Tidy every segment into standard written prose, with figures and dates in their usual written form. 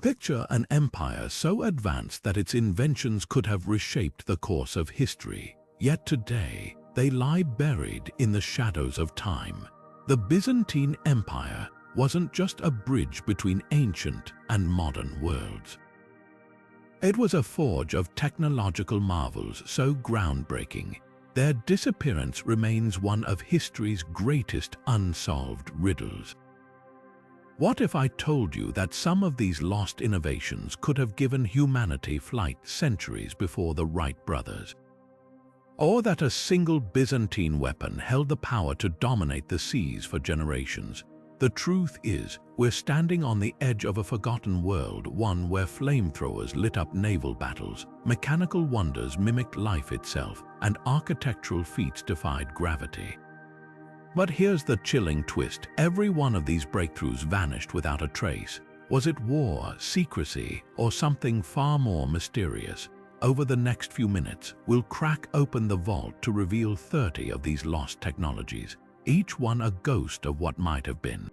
Picture an empire so advanced that its inventions could have reshaped the course of history, yet today they lie buried in the shadows of time. The Byzantine Empire wasn't just a bridge between ancient and modern worlds. It was a forge of technological marvels so groundbreaking, their disappearance remains one of history's greatest unsolved riddles. What if I told you that some of these lost innovations could have given humanity flight centuries before the Wright brothers? Or that a single Byzantine weapon held the power to dominate the seas for generations? The truth is, we're standing on the edge of a forgotten world, one where flamethrowers lit up naval battles, mechanical wonders mimicked life itself, and architectural feats defied gravity. But here's the chilling twist. Every one of these breakthroughs vanished without a trace. Was it war, secrecy, or something far more mysterious? Over the next few minutes, we'll crack open the vault to reveal 30 of these lost technologies, each one a ghost of what might have been.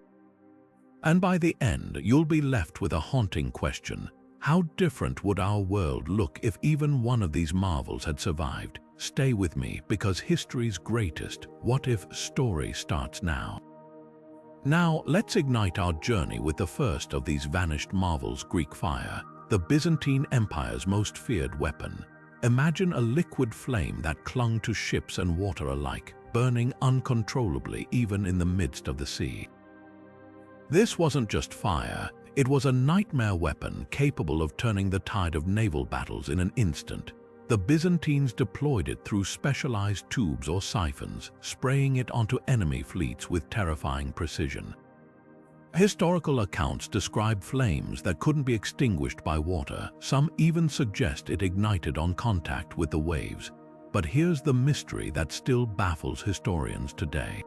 And by the end, you'll be left with a haunting question. How different would our world look if even one of these marvels had survived? Stay with me, because history's greatest what if story starts now. Now, let's ignite our journey with the first of these vanished marvels, Greek fire, the Byzantine Empire's most feared weapon. Imagine a liquid flame that clung to ships and water alike, burning uncontrollably even in the midst of the sea. This wasn't just fire, it was a nightmare weapon capable of turning the tide of naval battles in an instant. The Byzantines deployed it through specialized tubes or siphons, spraying it onto enemy fleets with terrifying precision. Historical accounts describe flames that couldn't be extinguished by water. Some even suggest it ignited on contact with the waves. But here's the mystery that still baffles historians today.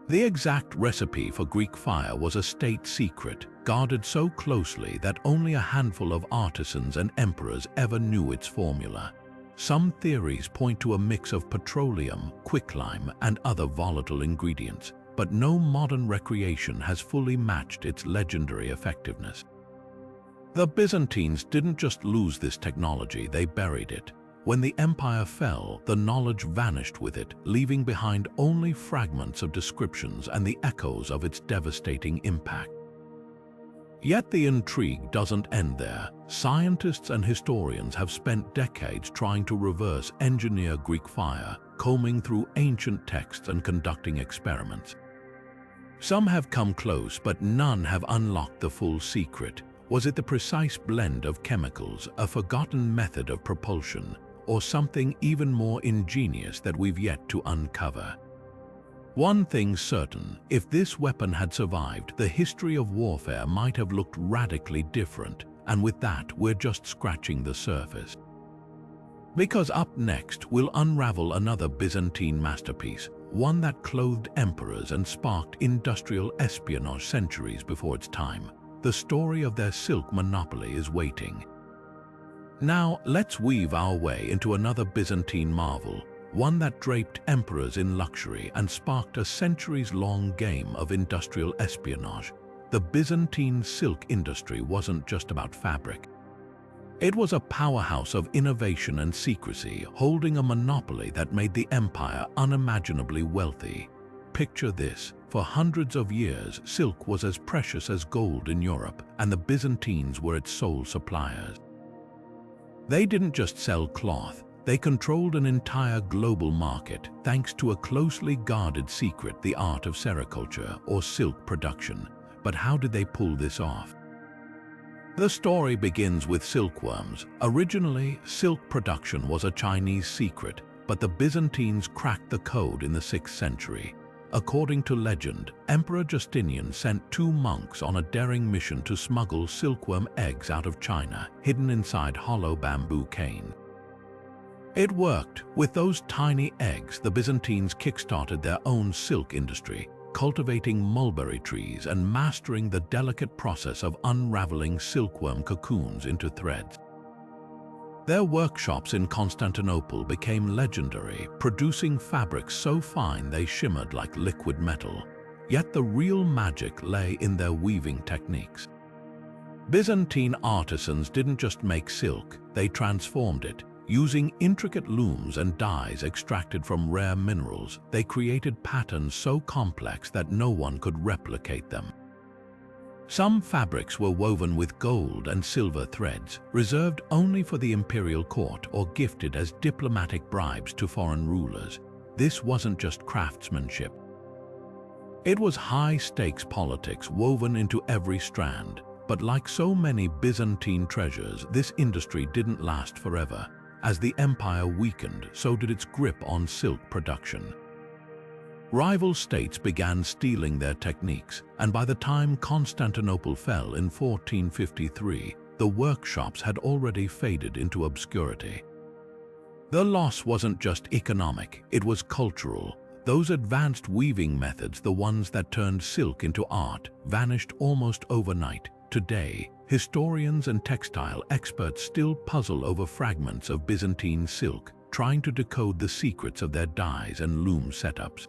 The exact recipe for Greek fire was a state secret, guarded so closely that only a handful of artisans and emperors ever knew its formula. Some theories point to a mix of petroleum, quicklime, and other volatile ingredients, but no modern recreation has fully matched its legendary effectiveness. The Byzantines didn't just lose this technology, they buried it. When the empire fell, the knowledge vanished with it, leaving behind only fragments of descriptions and the echoes of its devastating impact. Yet the intrigue doesn't end there. Scientists and historians have spent decades trying to reverse engineer Greek fire, combing through ancient texts and conducting experiments. Some have come close, but none have unlocked the full secret. Was it the precise blend of chemicals, a forgotten method of propulsion, or something even more ingenious that we've yet to uncover? One thing's certain, if this weapon had survived, the history of warfare might have looked radically different, and with that, we're just scratching the surface. Because up next, we'll unravel another Byzantine masterpiece, one that clothed emperors and sparked industrial espionage centuries before its time. The story of their silk monopoly is waiting. Now, let's weave our way into another Byzantine marvel, one that draped emperors in luxury and sparked a centuries-long game of industrial espionage. The Byzantine Silk Industry wasn't just about fabric. It was a powerhouse of innovation and secrecy, holding a monopoly that made the empire unimaginably wealthy. Picture this. For hundreds of years, silk was as precious as gold in Europe, and the Byzantines were its sole suppliers. They didn't just sell cloth, they controlled an entire global market thanks to a closely guarded secret, the art of sericulture, or silk production. But how did they pull this off? The story begins with silkworms. Originally, silk production was a Chinese secret, but the Byzantines cracked the code in the 6th century. According to legend, Emperor Justinian sent 2 monks on a daring mission to smuggle silkworm eggs out of China, hidden inside hollow bamboo canes. It worked. With those tiny eggs, the Byzantines kickstarted their own silk industry, cultivating mulberry trees and mastering the delicate process of unraveling silkworm cocoons into threads. Their workshops in Constantinople became legendary, producing fabrics so fine they shimmered like liquid metal. Yet the real magic lay in their weaving techniques. Byzantine artisans didn't just make silk, they transformed it. Using intricate looms and dyes extracted from rare minerals, they created patterns so complex that no one could replicate them. Some fabrics were woven with gold and silver threads, reserved only for the imperial court or gifted as diplomatic bribes to foreign rulers. This wasn't just craftsmanship. It was high-stakes politics woven into every strand. But like so many Byzantine treasures, this industry didn't last forever. As the empire weakened, so did its grip on silk production. Rival states began stealing their techniques, and by the time Constantinople fell in 1453, the workshops had already faded into obscurity. The loss wasn't just economic, it was cultural. Those advanced weaving methods, the ones that turned silk into art, vanished almost overnight. Today, historians and textile experts still puzzle over fragments of Byzantine silk, trying to decode the secrets of their dyes and loom setups.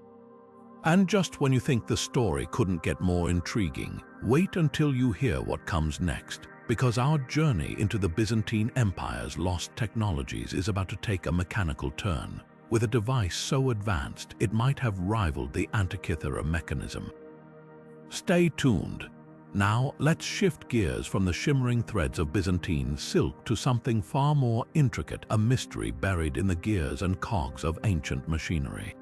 And just when you think the story couldn't get more intriguing, wait until you hear what comes next, because our journey into the Byzantine Empire's lost technologies is about to take a mechanical turn, with a device so advanced it might have rivaled the Antikythera mechanism. Stay tuned. Now, let's shift gears from the shimmering threads of Byzantine silk to something far more intricate, a mystery buried in the gears and cogs of ancient machinery.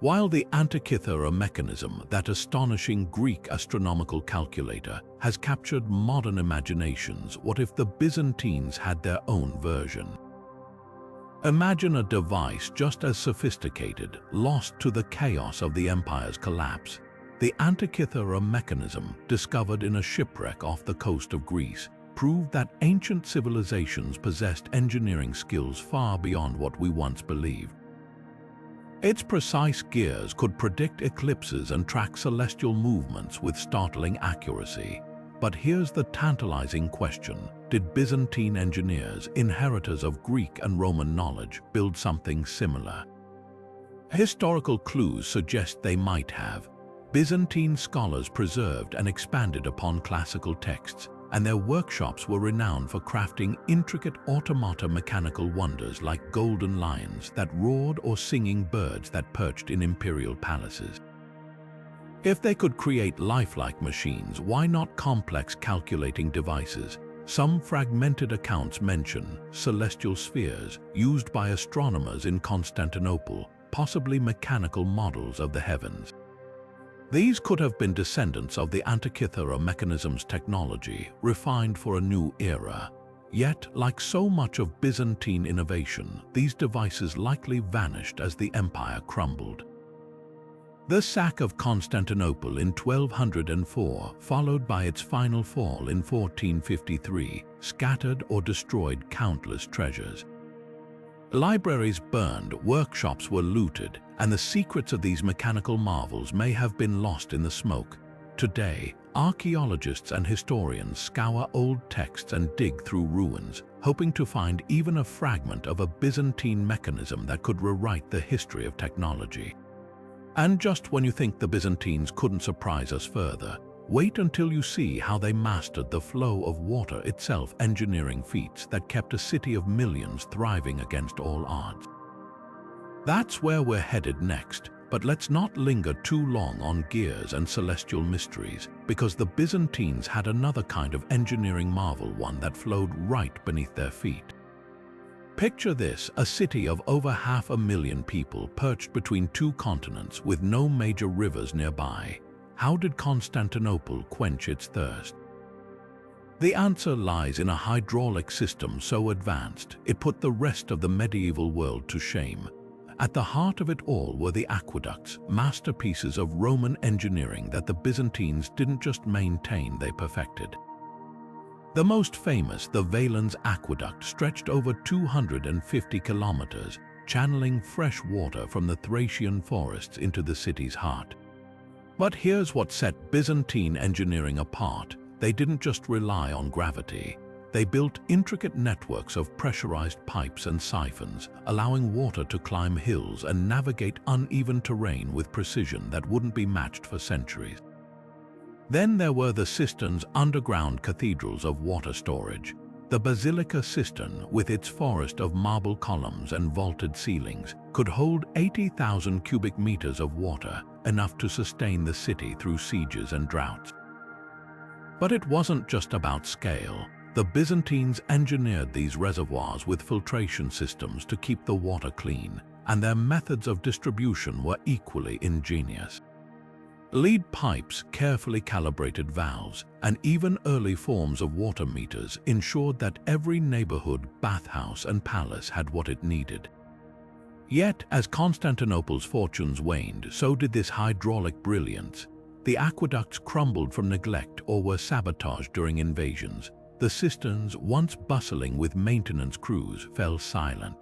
While the Antikythera mechanism, that astonishing Greek astronomical calculator, has captured modern imaginations, what if the Byzantines had their own version? Imagine a device just as sophisticated, lost to the chaos of the empire's collapse. The Antikythera mechanism, discovered in a shipwreck off the coast of Greece, proved that ancient civilizations possessed engineering skills far beyond what we once believed. Its precise gears could predict eclipses and track celestial movements with startling accuracy. But here's the tantalizing question: did Byzantine engineers, inheritors of Greek and Roman knowledge, build something similar? Historical clues suggest they might have. Byzantine scholars preserved and expanded upon classical texts, and their workshops were renowned for crafting intricate automata mechanical wonders like golden lions that roared or singing birds that perched in imperial palaces. If they could create lifelike machines, why not complex calculating devices? Some fragmented accounts mention celestial spheres used by astronomers in Constantinople, possibly mechanical models of the heavens. These could have been descendants of the Antikythera mechanism's technology, refined for a new era. Yet, like so much of Byzantine innovation, these devices likely vanished as the empire crumbled. The sack of Constantinople in 1204, followed by its final fall in 1453, scattered or destroyed countless treasures. Libraries burned, workshops were looted, and the secrets of these mechanical marvels may have been lost in the smoke. Today, archaeologists and historians scour old texts and dig through ruins, hoping to find even a fragment of a Byzantine mechanism that could rewrite the history of technology. And just when you think the Byzantines couldn't surprise us further, wait until you see how they mastered the flow of water itself, engineering feats that kept a city of millions thriving against all odds. That's where we're headed next, but let's not linger too long on gears and celestial mysteries, because the Byzantines had another kind of engineering marvel, one that flowed right beneath their feet. Picture this, a city of over 500,000 people perched between two continents with no major rivers nearby. How did Constantinople quench its thirst? The answer lies in a hydraulic system so advanced, it put the rest of the medieval world to shame. At the heart of it all were the aqueducts, masterpieces of Roman engineering that the Byzantines didn't just maintain, they perfected. The most famous, the Valens Aqueduct, stretched over 250 kilometers, channeling fresh water from the Thracian forests into the city's heart. But here's what set Byzantine engineering apart. They didn't just rely on gravity. They built intricate networks of pressurized pipes and siphons, allowing water to climb hills and navigate uneven terrain with precision that wouldn't be matched for centuries. Then there were the cisterns, underground cathedrals of water storage. The Basilica cistern, with its forest of marble columns and vaulted ceilings, could hold 80,000 cubic meters of water, enough to sustain the city through sieges and droughts. But it wasn't just about scale. The Byzantines engineered these reservoirs with filtration systems to keep the water clean, and their methods of distribution were equally ingenious. Lead pipes, carefully calibrated valves, and even early forms of water meters ensured that every neighborhood, bathhouse, and palace had what it needed. Yet, as Constantinople's fortunes waned, so did this hydraulic brilliance. The aqueducts crumbled from neglect or were sabotaged during invasions. The cisterns, once bustling with maintenance crews, fell silent.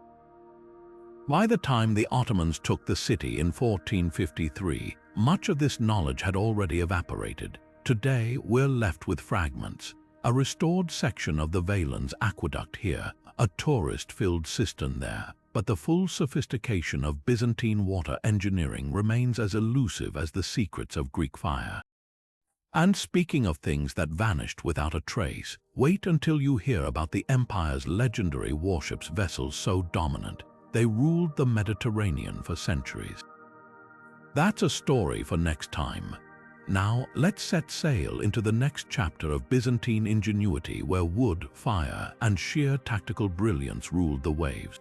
By the time the Ottomans took the city in 1453, much of this knowledge had already evaporated. Today, we're left with fragments. A restored section of the Valens aqueduct here, a tourist-filled cistern there, but the full sophistication of Byzantine water engineering remains as elusive as the secrets of Greek fire. And speaking of things that vanished without a trace, wait until you hear about the empire's legendary warships, vessels so dominant they ruled the Mediterranean for centuries. That's a story for next time. Now, let's set sail into the next chapter of Byzantine ingenuity, where wood, fire, and sheer tactical brilliance ruled the waves.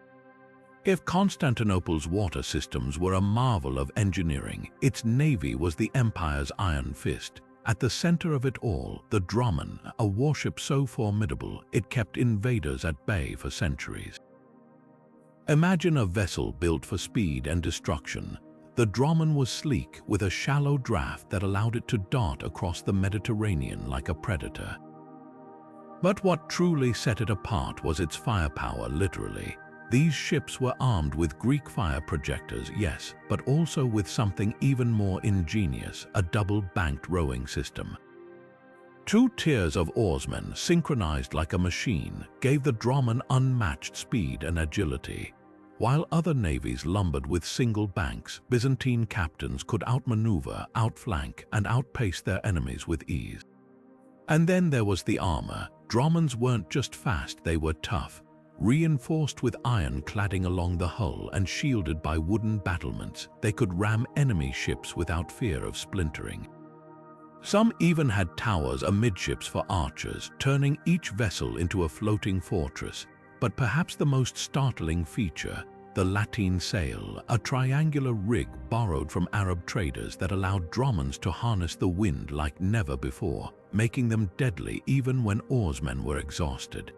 If Constantinople's water systems were a marvel of engineering, its navy was the empire's iron fist. At the center of it all, the dromon, a warship so formidable it kept invaders at bay for centuries. Imagine a vessel built for speed and destruction. The dromon was sleek, with a shallow draft that allowed it to dart across the Mediterranean like a predator. But what truly set it apart was its firepower, literally. These ships were armed with Greek fire projectors, yes, but also with something even more ingenious, a double-banked rowing system. Two tiers of oarsmen, synchronized like a machine, gave the dromon unmatched speed and agility. While other navies lumbered with single banks, Byzantine captains could outmaneuver, outflank, and outpace their enemies with ease. And then there was the armor. Dromons weren't just fast, they were tough. Reinforced with iron cladding along the hull and shielded by wooden battlements, they could ram enemy ships without fear of splintering. Some even had towers amidships for archers, turning each vessel into a floating fortress. But perhaps the most startling feature, the lateen sail, a triangular rig borrowed from Arab traders that allowed dromons to harness the wind like never before, making them deadly even when oarsmen were exhausted.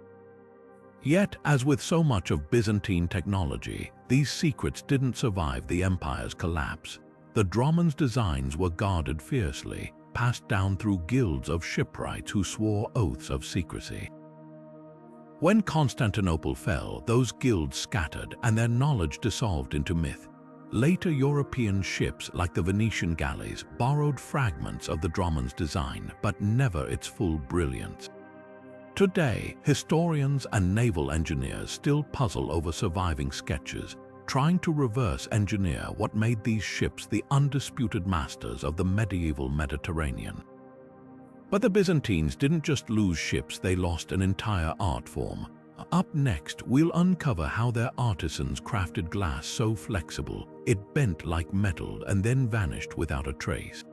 Yet, as with so much of Byzantine technology, these secrets didn't survive the empire's collapse. The dromon's designs were guarded fiercely, passed down through guilds of shipwrights who swore oaths of secrecy. When Constantinople fell, those guilds scattered and their knowledge dissolved into myth. Later European ships, like the Venetian galleys, borrowed fragments of the dromon's design, but never its full brilliance. Today, historians and naval engineers still puzzle over surviving sketches, trying to reverse engineer what made these ships the undisputed masters of the medieval Mediterranean. But the Byzantines didn't just lose ships, they lost an entire art form. Up next, we'll uncover how their artisans crafted glass so flexible it bent like metal and then vanished without a trace.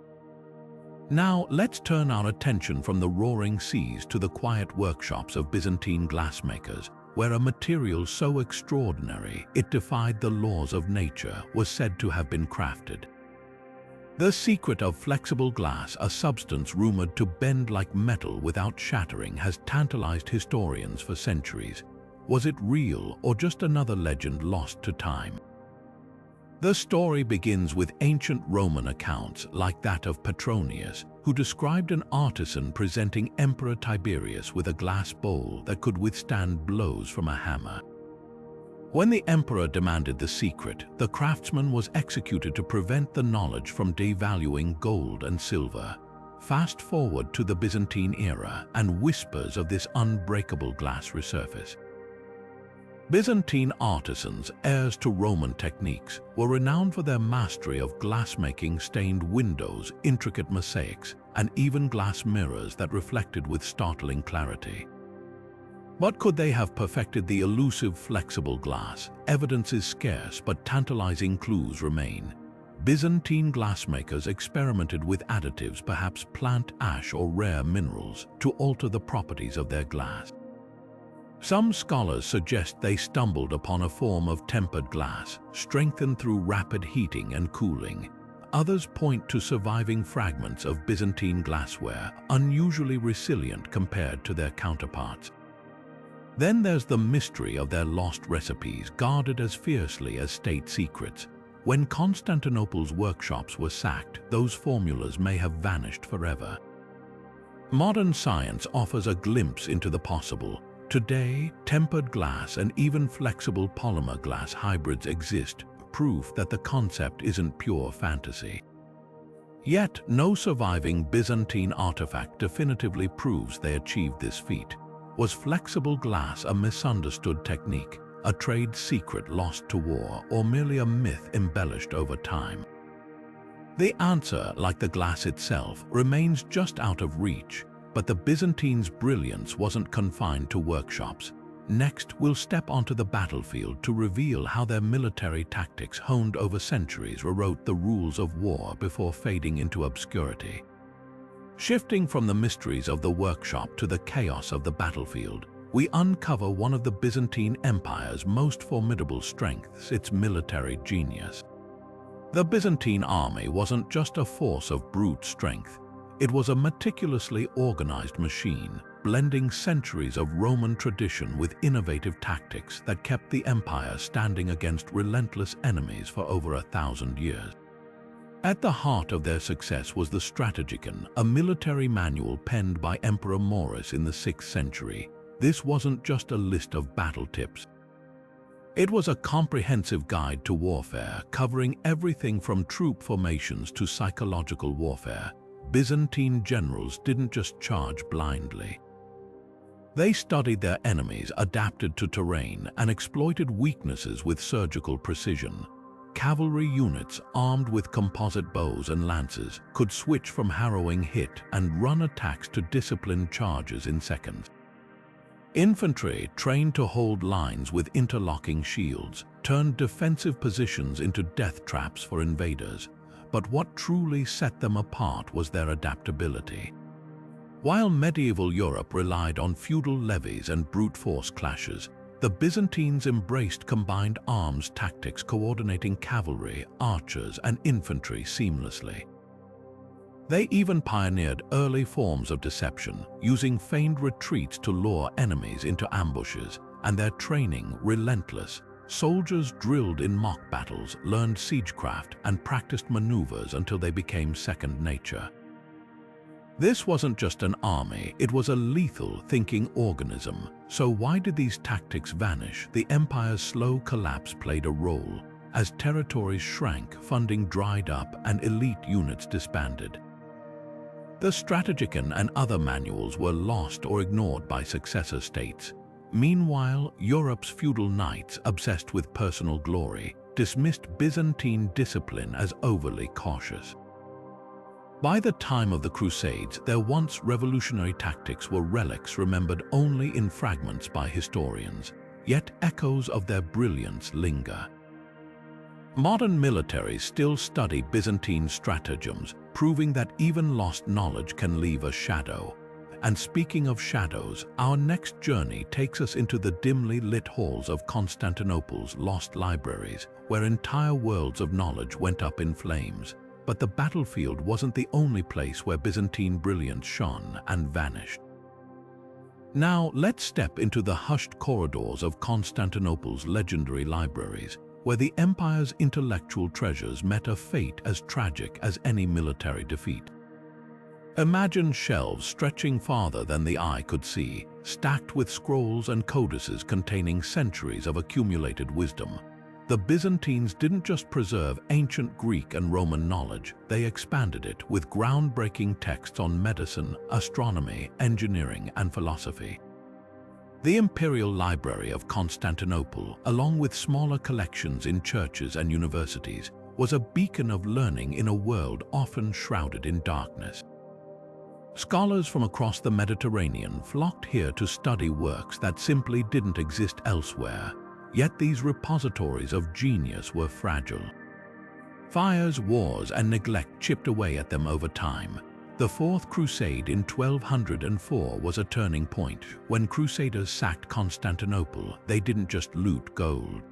Now, let's turn our attention from the roaring seas to the quiet workshops of Byzantine glassmakers, where a material so extraordinary it defied the laws of nature was said to have been crafted. The secret of flexible glass, a substance rumored to bend like metal without shattering, has tantalized historians for centuries. Was it real or just another legend lost to time? The story begins with ancient Roman accounts like that of Petronius, who described an artisan presenting Emperor Tiberius with a glass bowl that could withstand blows from a hammer. When the emperor demanded the secret, the craftsman was executed to prevent the knowledge from devaluing gold and silver. Fast forward to the Byzantine era, and whispers of this unbreakable glass resurface. Byzantine artisans, heirs to Roman techniques, were renowned for their mastery of glassmaking, stained windows, intricate mosaics, and even glass mirrors that reflected with startling clarity. But could they have perfected the elusive flexible glass? Evidence is scarce, but tantalizing clues remain. Byzantine glassmakers experimented with additives, perhaps plant ash or rare minerals, to alter the properties of their glass. Some scholars suggest they stumbled upon a form of tempered glass, strengthened through rapid heating and cooling. Others point to surviving fragments of Byzantine glassware, unusually resilient compared to their counterparts. Then there's the mystery of their lost recipes, guarded as fiercely as state secrets. When Constantinople's workshops were sacked, those formulas may have vanished forever. Modern science offers a glimpse into the possible. Today, tempered glass and even flexible polymer glass hybrids exist, proof that the concept isn't pure fantasy. Yet, no surviving Byzantine artifact definitively proves they achieved this feat. Was flexible glass a misunderstood technique, a trade secret lost to war, or merely a myth embellished over time? The answer, like the glass itself, remains just out of reach. But the Byzantines' brilliance wasn't confined to workshops. Next, we'll step onto the battlefield to reveal how their military tactics, honed over centuries, rewrote the rules of war before fading into obscurity. Shifting from the mysteries of the workshop to the chaos of the battlefield, we uncover one of the Byzantine Empire's most formidable strengths, its military genius. The Byzantine army wasn't just a force of brute strength. It was a meticulously organized machine, blending centuries of Roman tradition with innovative tactics that kept the empire standing against relentless enemies for over 1,000 years. At the heart of their success was the Strategicon, a military manual penned by Emperor Maurus in the 6th century. This wasn't just a list of battle tips. It was a comprehensive guide to warfare, covering everything from troop formations to psychological warfare. Byzantine generals didn't just charge blindly. They studied their enemies, adapted to terrain, and exploited weaknesses with surgical precision. Cavalry units, armed with composite bows and lances, could switch from harrowing hit and run attacks to disciplined charges in seconds. Infantry, trained to hold lines with interlocking shields, turned defensive positions into death traps for invaders. But what truly set them apart was their adaptability. While medieval Europe relied on feudal levies and brute force clashes, the Byzantines embraced combined arms tactics, coordinating cavalry, archers, and infantry seamlessly. They even pioneered early forms of deception, using feigned retreats to lure enemies into ambushes, and their training relentless. Soldiers drilled in mock battles, learned siegecraft, and practiced maneuvers until they became second nature. This wasn't just an army, it was a lethal, thinking organism. So why did these tactics vanish? The empire's slow collapse played a role. As territories shrank, funding dried up, and elite units disbanded. The Strategicon and other manuals were lost or ignored by successor states. Meanwhile, Europe's feudal knights, obsessed with personal glory, dismissed Byzantine discipline as overly cautious. By the time of the Crusades, their once revolutionary tactics were relics remembered only in fragments by historians, yet echoes of their brilliance linger. Modern militaries still study Byzantine stratagems, proving that even lost knowledge can leave a shadow. And speaking of shadows, our next journey takes us into the dimly lit halls of Constantinople's lost libraries, where entire worlds of knowledge went up in flames. But the battlefield wasn't the only place where Byzantine brilliance shone and vanished. Now, let's step into the hushed corridors of Constantinople's legendary libraries, where the empire's intellectual treasures met a fate as tragic as any military defeat. Imagine shelves stretching farther than the eye could see, stacked with scrolls and codices containing centuries of accumulated wisdom. The Byzantines didn't just preserve ancient Greek and Roman knowledge, they expanded it with groundbreaking texts on medicine, astronomy, engineering, and philosophy. The Imperial Library of Constantinople, along with smaller collections in churches and universities, was a beacon of learning in a world often shrouded in darkness. Scholars from across the Mediterranean flocked here to study works that simply didn't exist elsewhere, yet these repositories of genius were fragile. Fires, wars, and neglect chipped away at them over time. The Fourth Crusade in 1204 was a turning point. When Crusaders sacked Constantinople, they didn't just loot gold.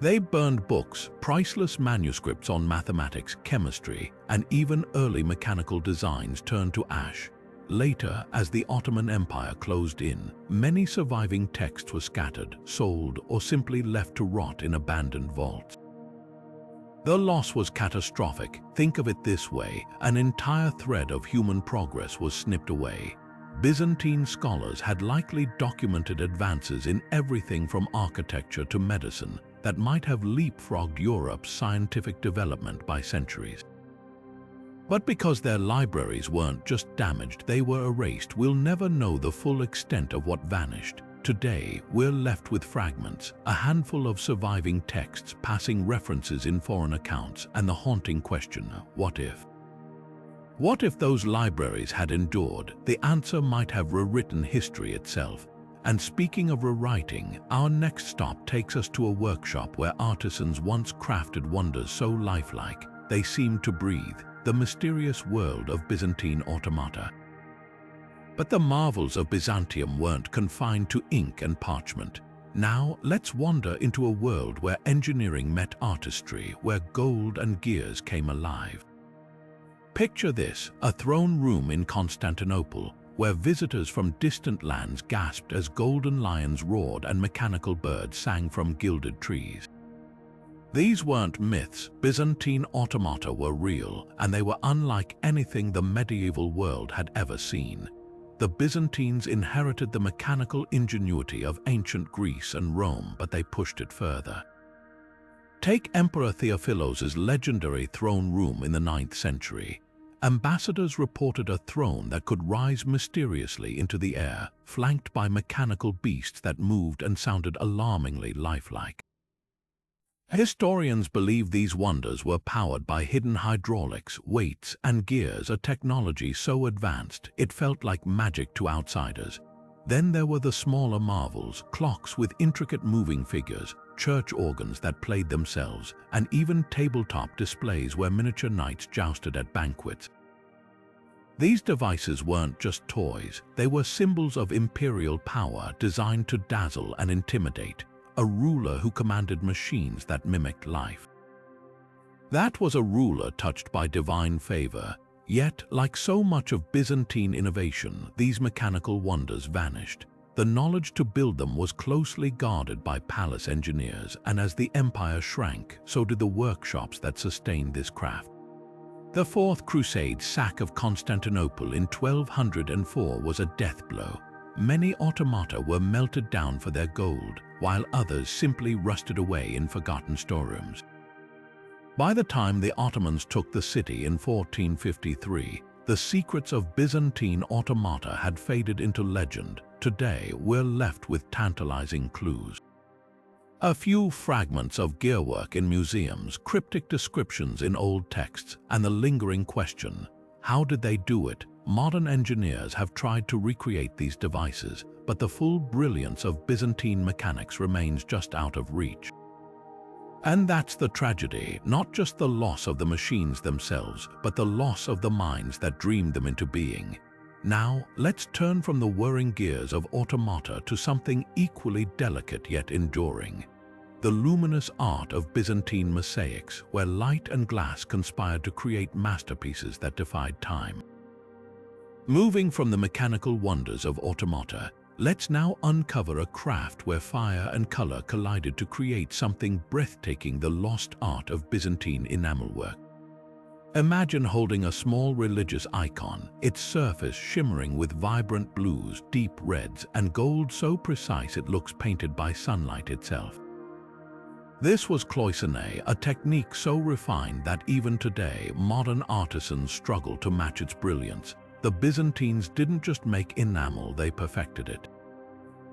They burned books, priceless manuscripts on mathematics, chemistry, and even early mechanical designs turned to ash. Later, as the Ottoman Empire closed in, many surviving texts were scattered, sold, or simply left to rot in abandoned vaults. The loss was catastrophic. Think of it this way: an entire thread of human progress was snipped away. Byzantine scholars had likely documented advances in everything from architecture to medicine that might have leapfrogged Europe's scientific development by centuries. But because their libraries weren't just damaged, they were erased, we'll never know the full extent of what vanished. Today, we're left with fragments, a handful of surviving texts, passing references in foreign accounts, and the haunting question, what if? What if those libraries had endured? The answer might have rewritten history itself. And speaking of rewriting, our next stop takes us to a workshop where artisans once crafted wonders so lifelike they seemed to breathe, the mysterious world of Byzantine automata. But the marvels of Byzantium weren't confined to ink and parchment. Now, let's wander into a world where engineering met artistry, where gold and gears came alive. Picture this, a throne room in Constantinople, where visitors from distant lands gasped as golden lions roared and mechanical birds sang from gilded trees. These weren't myths. Byzantine automata were real, and they were unlike anything the medieval world had ever seen. The Byzantines inherited the mechanical ingenuity of ancient Greece and Rome, but they pushed it further. Take Emperor Theophilos's legendary throne room in the 9th century. Ambassadors reported a throne that could rise mysteriously into the air, flanked by mechanical beasts that moved and sounded alarmingly lifelike. Historians believe these wonders were powered by hidden hydraulics, weights, and gears, a technology so advanced it felt like magic to outsiders. Then there were the smaller marvels, clocks with intricate moving figures, church organs that played themselves, and even tabletop displays where miniature knights jousted at banquets. These devices weren't just toys, they were symbols of imperial power designed to dazzle and intimidate, a ruler who commanded machines that mimicked life. That was a ruler touched by divine favor. Yet, like so much of Byzantine innovation, these mechanical wonders vanished. The knowledge to build them was closely guarded by palace engineers, and as the empire shrank, so did the workshops that sustained this craft. The Fourth Crusade's sack of Constantinople in 1204 was a death blow. Many automata were melted down for their gold, while others simply rusted away in forgotten storerooms. By the time the Ottomans took the city in 1453, the secrets of Byzantine automata had faded into legend. Today, we're left with tantalizing clues. A few fragments of gearwork in museums, cryptic descriptions in old texts, and the lingering question, how did they do it? Modern engineers have tried to recreate these devices, but the full brilliance of Byzantine mechanics remains just out of reach. And that's the tragedy, not just the loss of the machines themselves, but the loss of the minds that dreamed them into being. Now, let's turn from the whirring gears of automata to something equally delicate yet enduring. The luminous art of Byzantine mosaics, where light and glass conspired to create masterpieces that defied time. Moving from the mechanical wonders of automata, let's now uncover a craft where fire and color collided to create something breathtaking: the lost art of Byzantine enamelwork. Imagine holding a small religious icon, its surface shimmering with vibrant blues, deep reds, and gold so precise it looks painted by sunlight itself. This was cloisonné, a technique so refined that even today modern artisans struggle to match its brilliance. The Byzantines didn't just make enamel, they perfected it.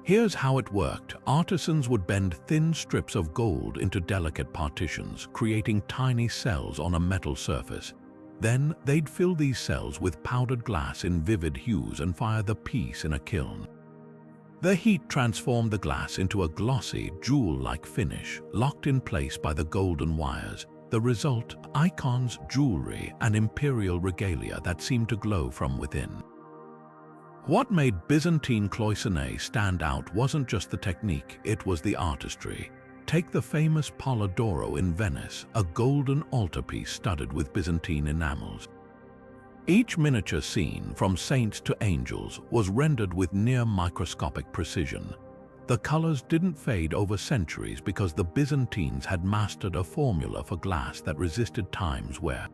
Here's how it worked. Artisans would bend thin strips of gold into delicate partitions, creating tiny cells on a metal surface. Then they'd fill these cells with powdered glass in vivid hues and fire the piece in a kiln. The heat transformed the glass into a glossy, jewel-like finish, locked in place by the golden wires. The result, icons, jewelry, and imperial regalia that seemed to glow from within. What made Byzantine cloisonné stand out wasn't just the technique, it was the artistry. Take the famous Polidoro in Venice, a golden altarpiece studded with Byzantine enamels. Each miniature scene, from saints to angels, was rendered with near microscopic precision. The colors didn't fade over centuries because the Byzantines had mastered a formula for glass that resisted time's wear.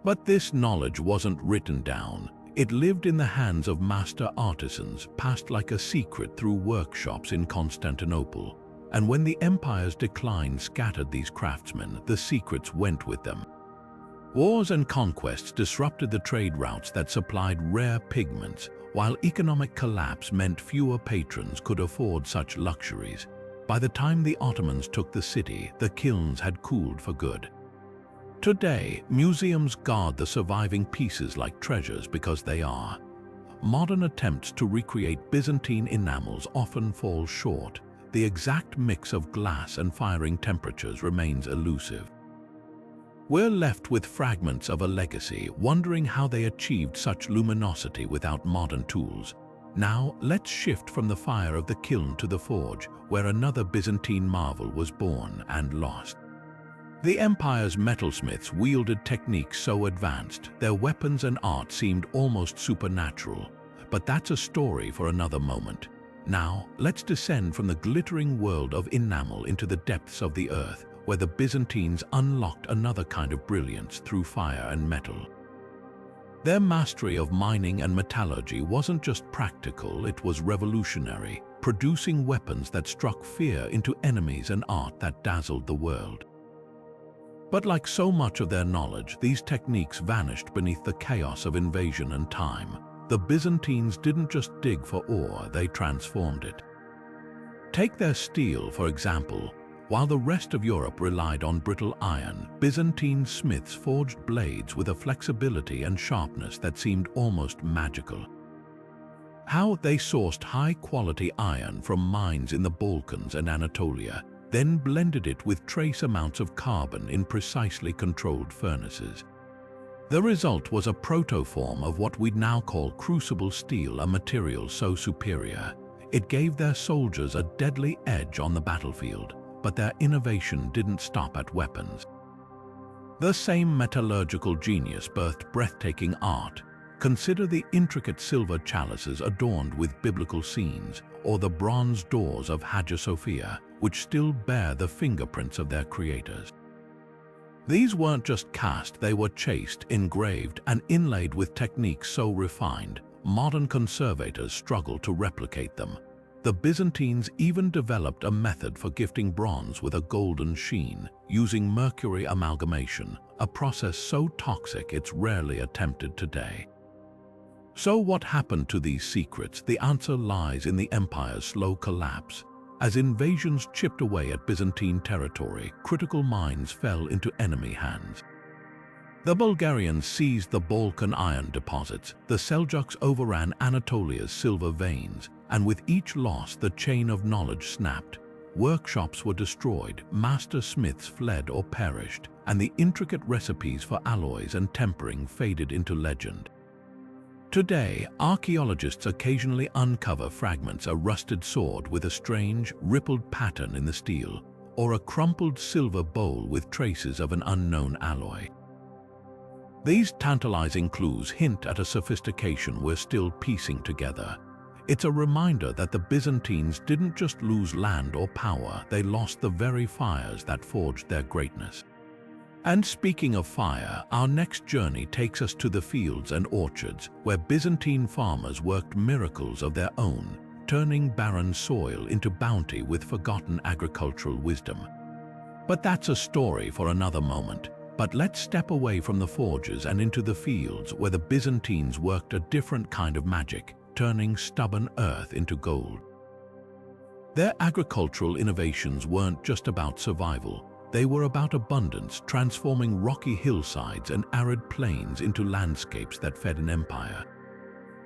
But this knowledge wasn't written down. It lived in the hands of master artisans, passed like a secret through workshops in Constantinople. And when the empire's decline scattered these craftsmen, the secrets went with them. Wars and conquests disrupted the trade routes that supplied rare pigments, while economic collapse meant fewer patrons could afford such luxuries. By the time the Ottomans took the city, the kilns had cooled for good. Today, museums guard the surviving pieces like treasures because they are. Modern attempts to recreate Byzantine enamels often fall short. The exact mix of glass and firing temperatures remains elusive. We're left with fragments of a legacy, wondering how they achieved such luminosity without modern tools. Now, let's shift from the fire of the kiln to the forge, where another Byzantine marvel was born and lost. The empire's metalsmiths wielded techniques so advanced, their weapons and art seemed almost supernatural. But that's a story for another moment. Now, let's descend from the glittering world of enamel into the depths of the earth, where the Byzantines unlocked another kind of brilliance through fire and metal. Their mastery of mining and metallurgy wasn't just practical, it was revolutionary, producing weapons that struck fear into enemies and art that dazzled the world. But like so much of their knowledge, these techniques vanished beneath the chaos of invasion and time. The Byzantines didn't just dig for ore, they transformed it. Take their steel, for example. While the rest of Europe relied on brittle iron, Byzantine smiths forged blades with a flexibility and sharpness that seemed almost magical. How they sourced high-quality iron from mines in the Balkans and Anatolia, then blended it with trace amounts of carbon in precisely controlled furnaces. The result was a protoform of what we'd now call crucible steel, a material so superior. It gave their soldiers a deadly edge on the battlefield. But their innovation didn't stop at weapons. The same metallurgical genius birthed breathtaking art. Consider the intricate silver chalices adorned with biblical scenes, or the bronze doors of Hagia Sophia, which still bear the fingerprints of their creators. These weren't just cast, they were chased, engraved, and inlaid with techniques so refined, modern conservators struggle to replicate them. The Byzantines even developed a method for gifting bronze with a golden sheen, using mercury amalgamation, a process so toxic it's rarely attempted today. So what happened to these secrets? The answer lies in the empire's slow collapse. As invasions chipped away at Byzantine territory, critical mines fell into enemy hands. The Bulgarians seized the Balkan iron deposits, the Seljuks overran Anatolia's silver veins, and with each loss the chain of knowledge snapped. Workshops were destroyed, master smiths fled or perished, and the intricate recipes for alloys and tempering faded into legend. Today, archaeologists occasionally uncover fragments, a rusted sword with a strange, rippled pattern in the steel, or a crumpled silver bowl with traces of an unknown alloy. These tantalizing clues hint at a sophistication we're still piecing together. It's a reminder that the Byzantines didn't just lose land or power, they lost the very fires that forged their greatness. And speaking of fire, our next journey takes us to the fields and orchards, where Byzantine farmers worked miracles of their own, turning barren soil into bounty with forgotten agricultural wisdom. But that's a story for another moment. But let's step away from the forges and into the fields, where the Byzantines worked a different kind of magic, turning stubborn earth into gold. Their agricultural innovations weren't just about survival. They were about abundance, transforming rocky hillsides and arid plains into landscapes that fed an empire.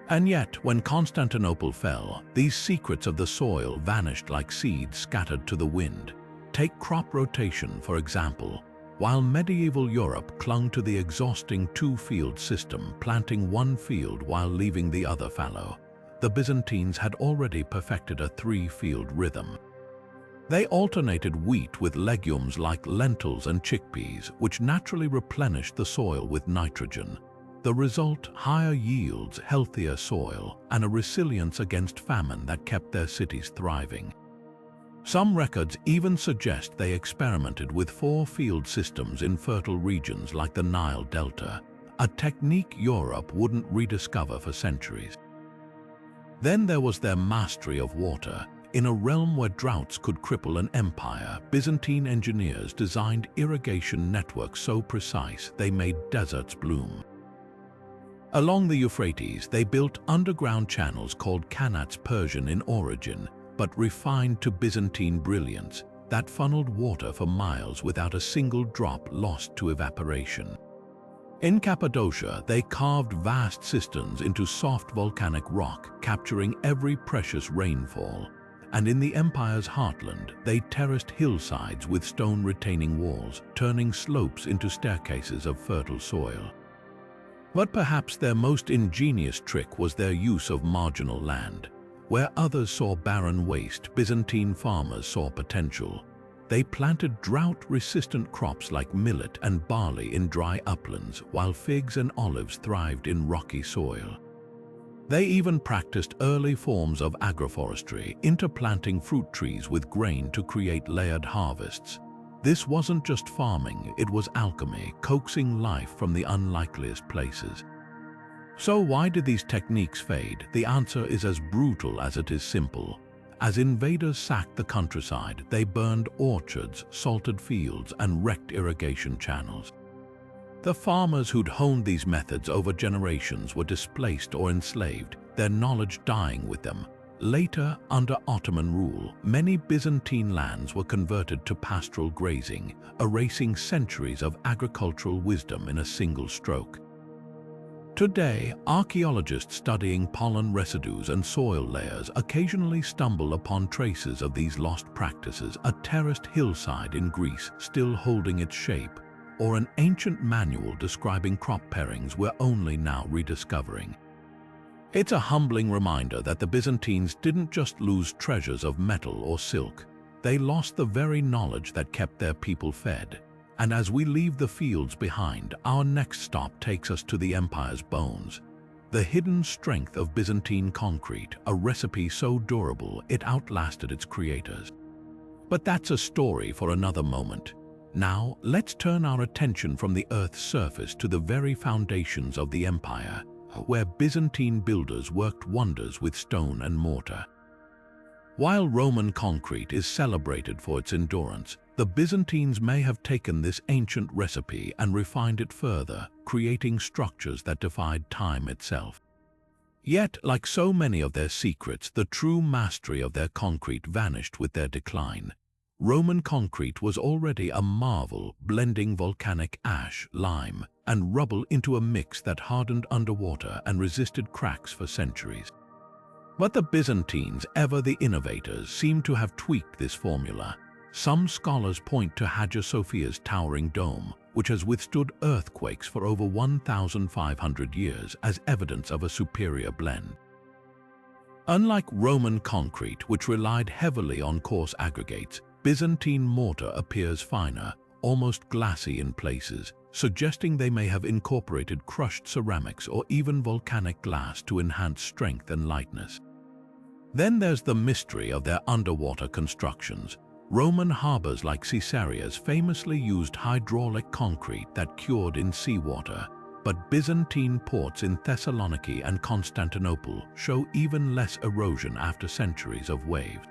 And yet, when Constantinople fell, these secrets of the soil vanished like seeds scattered to the wind. Take crop rotation, for example. While medieval Europe clung to the exhausting two-field system, planting one field while leaving the other fallow, the Byzantines had already perfected a three-field rhythm. They alternated wheat with legumes like lentils and chickpeas, which naturally replenished the soil with nitrogen. The result: higher yields, healthier soil, and a resilience against famine that kept their cities thriving. Some records even suggest they experimented with four-field systems in fertile regions like the Nile Delta, a technique Europe wouldn't rediscover for centuries. Then there was their mastery of water. In a realm where droughts could cripple an empire, Byzantine engineers designed irrigation networks so precise they made deserts bloom. Along the Euphrates, they built underground channels called qanats, Persian in origin, but refined to Byzantine brilliance, that funneled water for miles without a single drop lost to evaporation. In Cappadocia, they carved vast cisterns into soft volcanic rock, capturing every precious rainfall. And in the empire's heartland, they terraced hillsides with stone retaining walls, turning slopes into staircases of fertile soil. But perhaps their most ingenious trick was their use of marginal land. Where others saw barren waste, Byzantine farmers saw potential. They planted drought-resistant crops like millet and barley in dry uplands, while figs and olives thrived in rocky soil. They even practiced early forms of agroforestry, interplanting fruit trees with grain to create layered harvests. This wasn't just farming, it was alchemy, coaxing life from the unlikeliest places. So why did these techniques fade? The answer is as brutal as it is simple. As invaders sacked the countryside, they burned orchards, salted fields, and wrecked irrigation channels. The farmers who'd honed these methods over generations were displaced or enslaved, their knowledge dying with them. Later, under Ottoman rule, many Byzantine lands were converted to pastoral grazing, erasing centuries of agricultural wisdom in a single stroke. Today, archaeologists studying pollen residues and soil layers occasionally stumble upon traces of these lost practices: a terraced hillside in Greece still holding its shape, or an ancient manual describing crop pairings we're only now rediscovering. It's a humbling reminder that the Byzantines didn't just lose treasures of metal or silk, they lost the very knowledge that kept their people fed. And as we leave the fields behind, our next stop takes us to the empire's bones. The hidden strength of Byzantine concrete, a recipe so durable it outlasted its creators. But that's a story for another moment. Now, let's turn our attention from the Earth's surface to the very foundations of the empire, where Byzantine builders worked wonders with stone and mortar. While Roman concrete is celebrated for its endurance, the Byzantines may have taken this ancient recipe and refined it further, creating structures that defied time itself. Yet, like so many of their secrets, the true mastery of their concrete vanished with their decline. Roman concrete was already a marvel, blending volcanic ash, lime, and rubble into a mix that hardened underwater and resisted cracks for centuries. But the Byzantines, ever the innovators, seem to have tweaked this formula. Some scholars point to Hagia Sophia's towering dome, which has withstood earthquakes for over 1,500 years, as evidence of a superior blend. Unlike Roman concrete, which relied heavily on coarse aggregates, Byzantine mortar appears finer, almost glassy in places, suggesting they may have incorporated crushed ceramics or even volcanic glass to enhance strength and lightness. Then there's the mystery of their underwater constructions. Roman harbors like Caesarea's famously used hydraulic concrete that cured in seawater, but Byzantine ports in Thessaloniki and Constantinople show even less erosion after centuries of waves.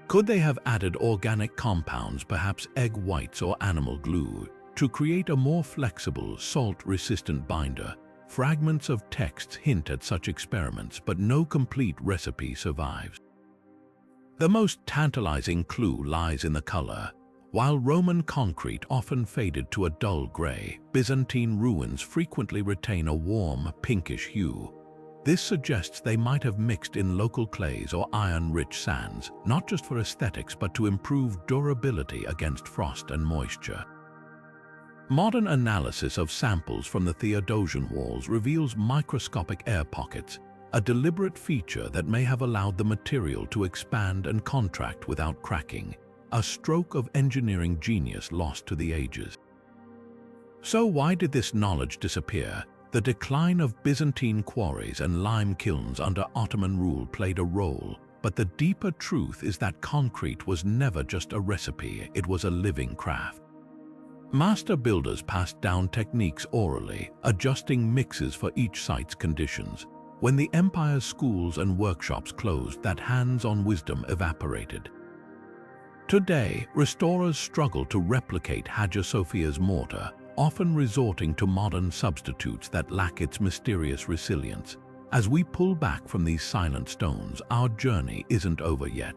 Could they have added organic compounds, perhaps egg whites or animal glue, to create a more flexible, salt-resistant binder? Fragments of texts hint at such experiments, but no complete recipe survives. The most tantalizing clue lies in the color. While Roman concrete often faded to a dull gray, Byzantine ruins frequently retain a warm, pinkish hue. This suggests they might have mixed in local clays or iron-rich sands, not just for aesthetics but to improve durability against frost and moisture. Modern analysis of samples from the Theodosian walls reveals microscopic air pockets, a deliberate feature that may have allowed the material to expand and contract without cracking, a stroke of engineering genius lost to the ages. So why did this knowledge disappear? The decline of Byzantine quarries and lime kilns under Ottoman rule played a role, but the deeper truth is that concrete was never just a recipe, it was a living craft. Master builders passed down techniques orally, adjusting mixes for each site's conditions. When the empire's schools and workshops closed, that hands-on wisdom evaporated. Today, restorers struggle to replicate Hagia Sophia's mortar, often resorting to modern substitutes that lack its mysterious resilience. As we pull back from these silent stones, our journey isn't over yet.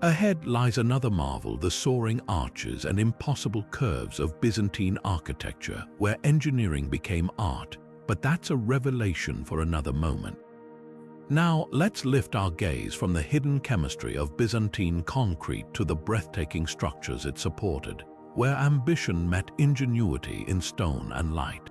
Ahead lies another marvel, the soaring arches and impossible curves of Byzantine architecture, where engineering became art, but that's a revelation for another moment. Now, let's lift our gaze from the hidden chemistry of Byzantine concrete to the breathtaking structures it supported, where ambition met ingenuity in stone and light.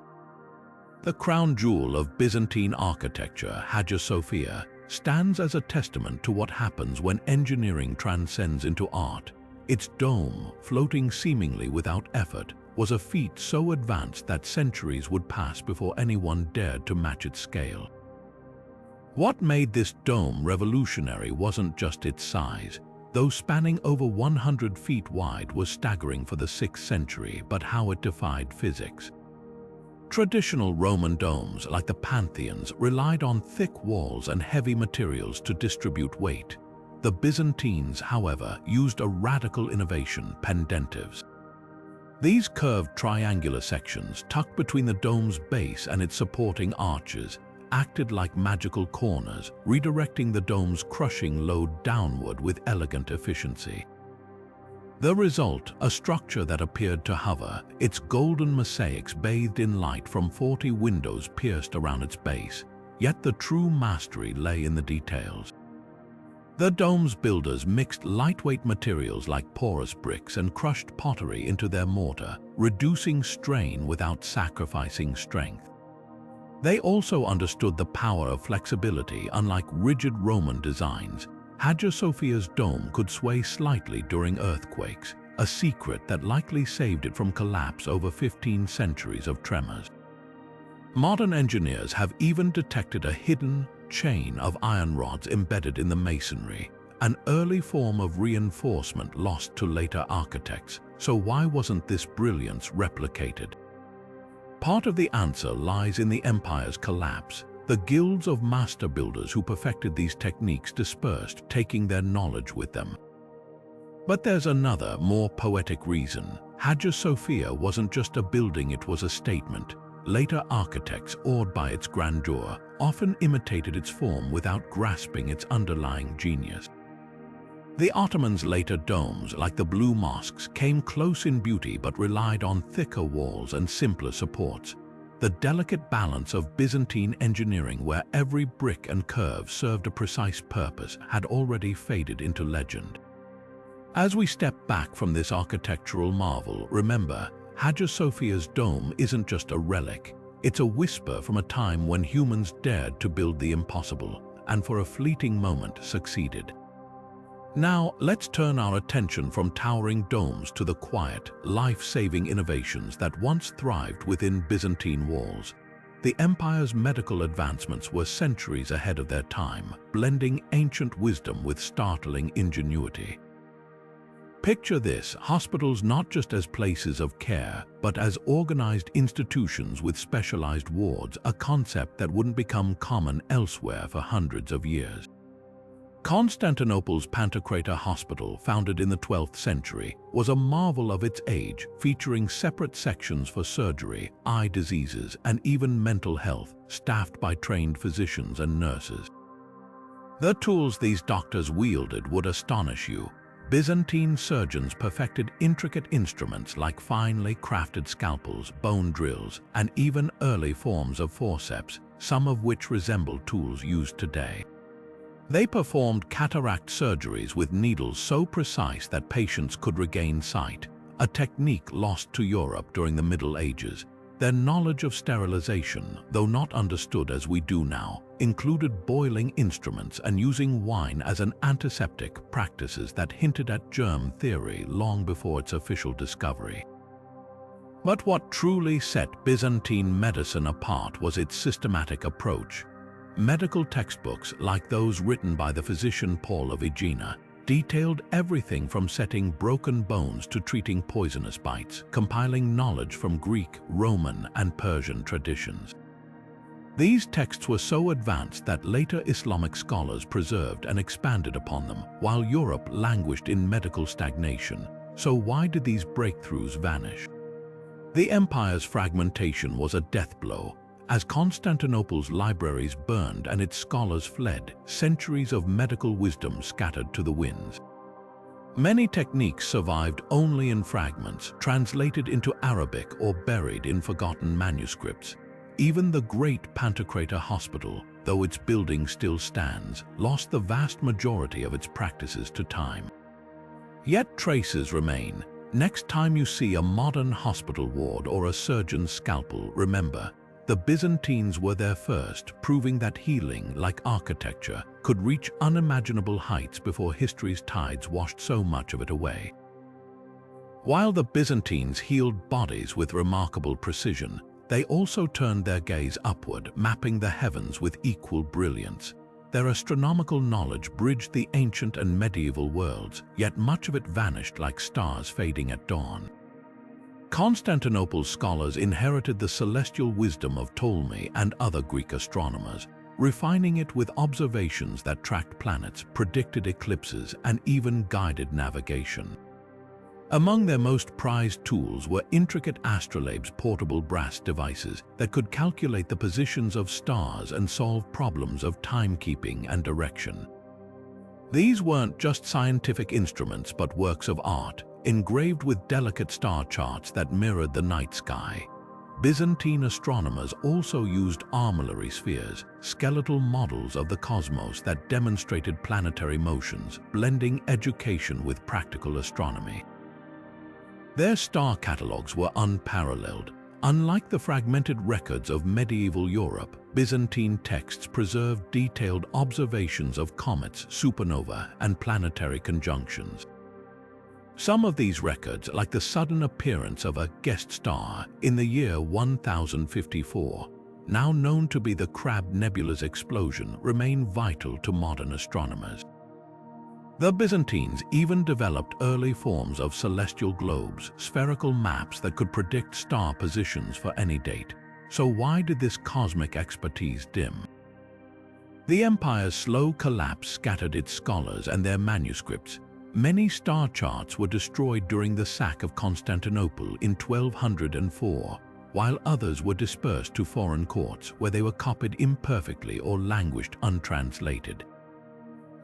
The crown jewel of Byzantine architecture, Hagia Sophia, stands as a testament to what happens when engineering transcends into art. Its dome, floating seemingly without effort, was a feat so advanced that centuries would pass before anyone dared to match its scale. What made this dome revolutionary wasn't just its size. Though spanning over 100 feet wide was staggering for the 6th century, but how it defied physics. Traditional Roman domes, like the Pantheons, relied on thick walls and heavy materials to distribute weight. The Byzantines, however, used a radical innovation, pendentives. These curved triangular sections, tucked between the dome's base and its supporting arches, acted like magical corners, redirecting the dome's crushing load downward with elegant efficiency. The result, a structure that appeared to hover, its golden mosaics bathed in light from 40 windows pierced around its base. Yet the true mastery lay in the details. The dome's builders mixed lightweight materials like porous bricks and crushed pottery into their mortar, reducing strain without sacrificing strength. They also understood the power of flexibility. Unlike rigid Roman designs, Hagia Sophia's dome could sway slightly during earthquakes, a secret that likely saved it from collapse over 15 centuries of tremors. Modern engineers have even detected a hidden chain of iron rods embedded in the masonry, an early form of reinforcement lost to later architects. So why wasn't this brilliance replicated? Part of the answer lies in the empire's collapse. The guilds of master builders who perfected these techniques dispersed, taking their knowledge with them. But there's another, more poetic reason. Hagia Sophia wasn't just a building, it was a statement. Later architects, awed by its grandeur, often imitated its form without grasping its underlying genius. The Ottomans' later domes, like the Blue Mosques, came close in beauty but relied on thicker walls and simpler supports. The delicate balance of Byzantine engineering, where every brick and curve served a precise purpose, had already faded into legend. As we step back from this architectural marvel, remember, Hagia Sophia's dome isn't just a relic. It's a whisper from a time when humans dared to build the impossible, and for a fleeting moment succeeded. Now, let's turn our attention from towering domes to the quiet, life-saving innovations that once thrived within Byzantine walls. The empire's medical advancements were centuries ahead of their time, blending ancient wisdom with startling ingenuity. Picture this: hospitals not just as places of care, but as organized institutions with specialized wards, a concept that wouldn't become common elsewhere for hundreds of years. Constantinople's Pantocrator Hospital, founded in the 12th century, was a marvel of its age, featuring separate sections for surgery, eye diseases, and even mental health, staffed by trained physicians and nurses. The tools these doctors wielded would astonish you: Byzantine surgeons perfected intricate instruments like finely crafted scalpels, bone drills, and even early forms of forceps, some of which resemble tools used today. They performed cataract surgeries with needles so precise that patients could regain sight, a technique lost to Europe during the Middle Ages. Their knowledge of sterilization, though not understood as we do now, included boiling instruments and using wine as an antiseptic, practices that hinted at germ theory long before its official discovery. But what truly set Byzantine medicine apart was its systematic approach. Medical textbooks, like those written by the physician Paul of Aegina, detailed everything from setting broken bones to treating poisonous bites, compiling knowledge from Greek, Roman, and Persian traditions. These texts were so advanced that later Islamic scholars preserved and expanded upon them, while Europe languished in medical stagnation. So why did these breakthroughs vanish? The empire's fragmentation was a death blow. As Constantinople's libraries burned and its scholars fled, centuries of medical wisdom scattered to the winds. Many techniques survived only in fragments, translated into Arabic or buried in forgotten manuscripts. Even the great Pantocrator Hospital, though its building still stands, lost the vast majority of its practices to time. Yet traces remain. Next time you see a modern hospital ward or a surgeon's scalpel, remember, the Byzantines were there first, proving that healing, like architecture, could reach unimaginable heights before history's tides washed so much of it away. While the Byzantines healed bodies with remarkable precision, they also turned their gaze upward, mapping the heavens with equal brilliance. Their astronomical knowledge bridged the ancient and medieval worlds, yet much of it vanished like stars fading at dawn. Constantinople's scholars inherited the celestial wisdom of Ptolemy and other Greek astronomers, refining it with observations that tracked planets, predicted eclipses, and even guided navigation. Among their most prized tools were intricate astrolabes, portable brass devices that could calculate the positions of stars and solve problems of timekeeping and direction. These weren't just scientific instruments but works of art, engraved with delicate star charts that mirrored the night sky. Byzantine astronomers also used armillary spheres, skeletal models of the cosmos that demonstrated planetary motions, blending education with practical astronomy. Their star catalogues were unparalleled. Unlike the fragmented records of medieval Europe, Byzantine texts preserved detailed observations of comets, supernovae, and planetary conjunctions. Some of these records, like the sudden appearance of a guest star in the year 1054, now known to be the Crab Nebula's explosion, remain vital to modern astronomers. The Byzantines even developed early forms of celestial globes, spherical maps that could predict star positions for any date. So why did this cosmic expertise dim? The empire's slow collapse scattered its scholars and their manuscripts. Many star charts were destroyed during the sack of Constantinople in 1204, while others were dispersed to foreign courts where they were copied imperfectly or languished untranslated.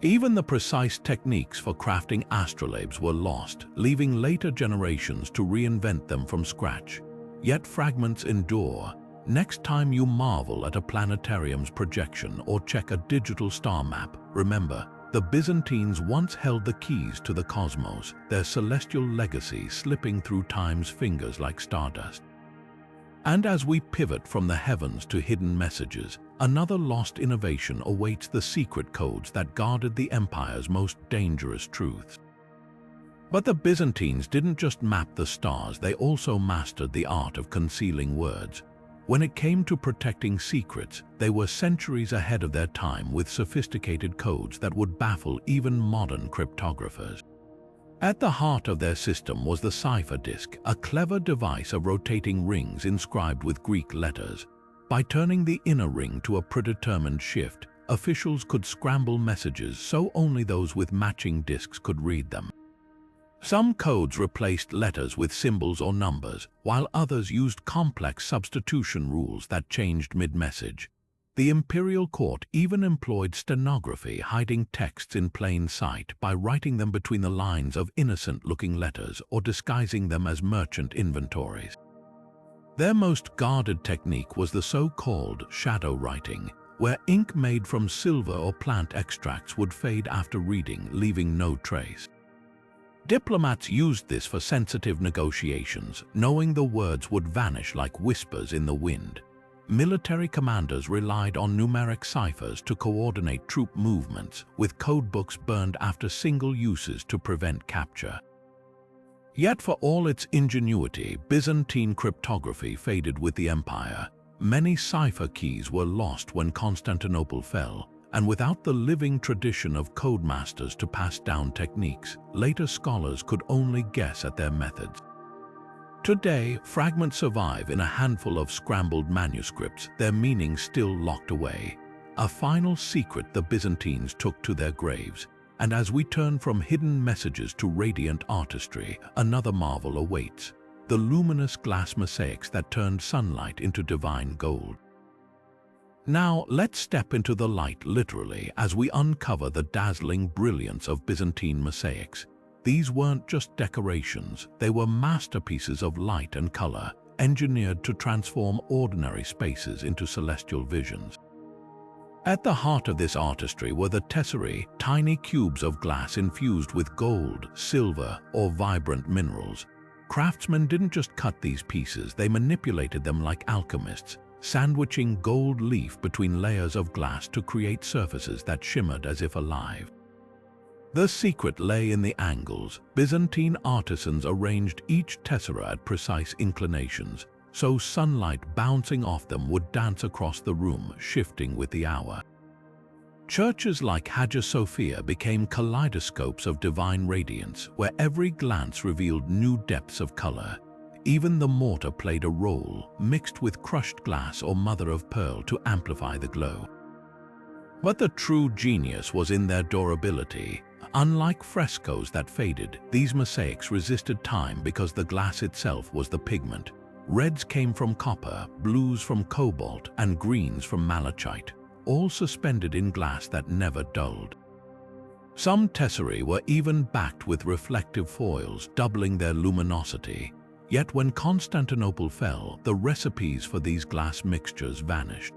Even the precise techniques for crafting astrolabes were lost, leaving later generations to reinvent them from scratch. Yet fragments endure. Next time you marvel at a planetarium's projection or check a digital star map, remember, the Byzantines once held the keys to the cosmos, their celestial legacy slipping through time's fingers like stardust. And as we pivot from the heavens to hidden messages, another lost innovation awaits: the secret codes that guarded the empire's most dangerous truths. But the Byzantines didn't just map the stars, they also mastered the art of concealing words. When it came to protecting secrets, they were centuries ahead of their time with sophisticated codes that would baffle even modern cryptographers. At the heart of their system was the cipher disk, a clever device of rotating rings inscribed with Greek letters. By turning the inner ring to a predetermined shift, officials could scramble messages so only those with matching disks could read them. Some codes replaced letters with symbols or numbers, while others used complex substitution rules that changed mid-message. The imperial court even employed stenography, hiding texts in plain sight by writing them between the lines of innocent-looking letters or disguising them as merchant inventories. Their most guarded technique was the so-called shadow writing, where ink made from silver or plant extracts would fade after reading, leaving no trace. Diplomats used this for sensitive negotiations, knowing the words would vanish like whispers in the wind. Military commanders relied on numeric ciphers to coordinate troop movements, with codebooks burned after single uses to prevent capture. Yet for all its ingenuity, Byzantine cryptography faded with the empire. Many cipher keys were lost when Constantinople fell, and without the living tradition of codemasters to pass down techniques, later scholars could only guess at their methods. Today, fragments survive in a handful of scrambled manuscripts, their meanings still locked away. A final secret the Byzantines took to their graves. And as we turn from hidden messages to radiant artistry, another marvel awaits: the luminous glass mosaics that turned sunlight into divine gold. Now, let's step into the light literally as we uncover the dazzling brilliance of Byzantine mosaics. These weren't just decorations, they were masterpieces of light and color, engineered to transform ordinary spaces into celestial visions. At the heart of this artistry were the tesserae, tiny cubes of glass infused with gold, silver, or vibrant minerals. Craftsmen didn't just cut these pieces, they manipulated them like alchemists, sandwiching gold leaf between layers of glass to create surfaces that shimmered as if alive. The secret lay in the angles. Byzantine artisans arranged each tessera at precise inclinations, so sunlight bouncing off them would dance across the room, shifting with the hour. Churches like Hagia Sophia became kaleidoscopes of divine radiance, where every glance revealed new depths of color. Even the mortar played a role, mixed with crushed glass or mother of pearl to amplify the glow. But the true genius was in their durability. Unlike frescoes that faded, these mosaics resisted time because the glass itself was the pigment. Reds came from copper, blues from cobalt, and greens from malachite, all suspended in glass that never dulled. Some tesserae were even backed with reflective foils, doubling their luminosity. Yet when Constantinople fell, the recipes for these glass mixtures vanished.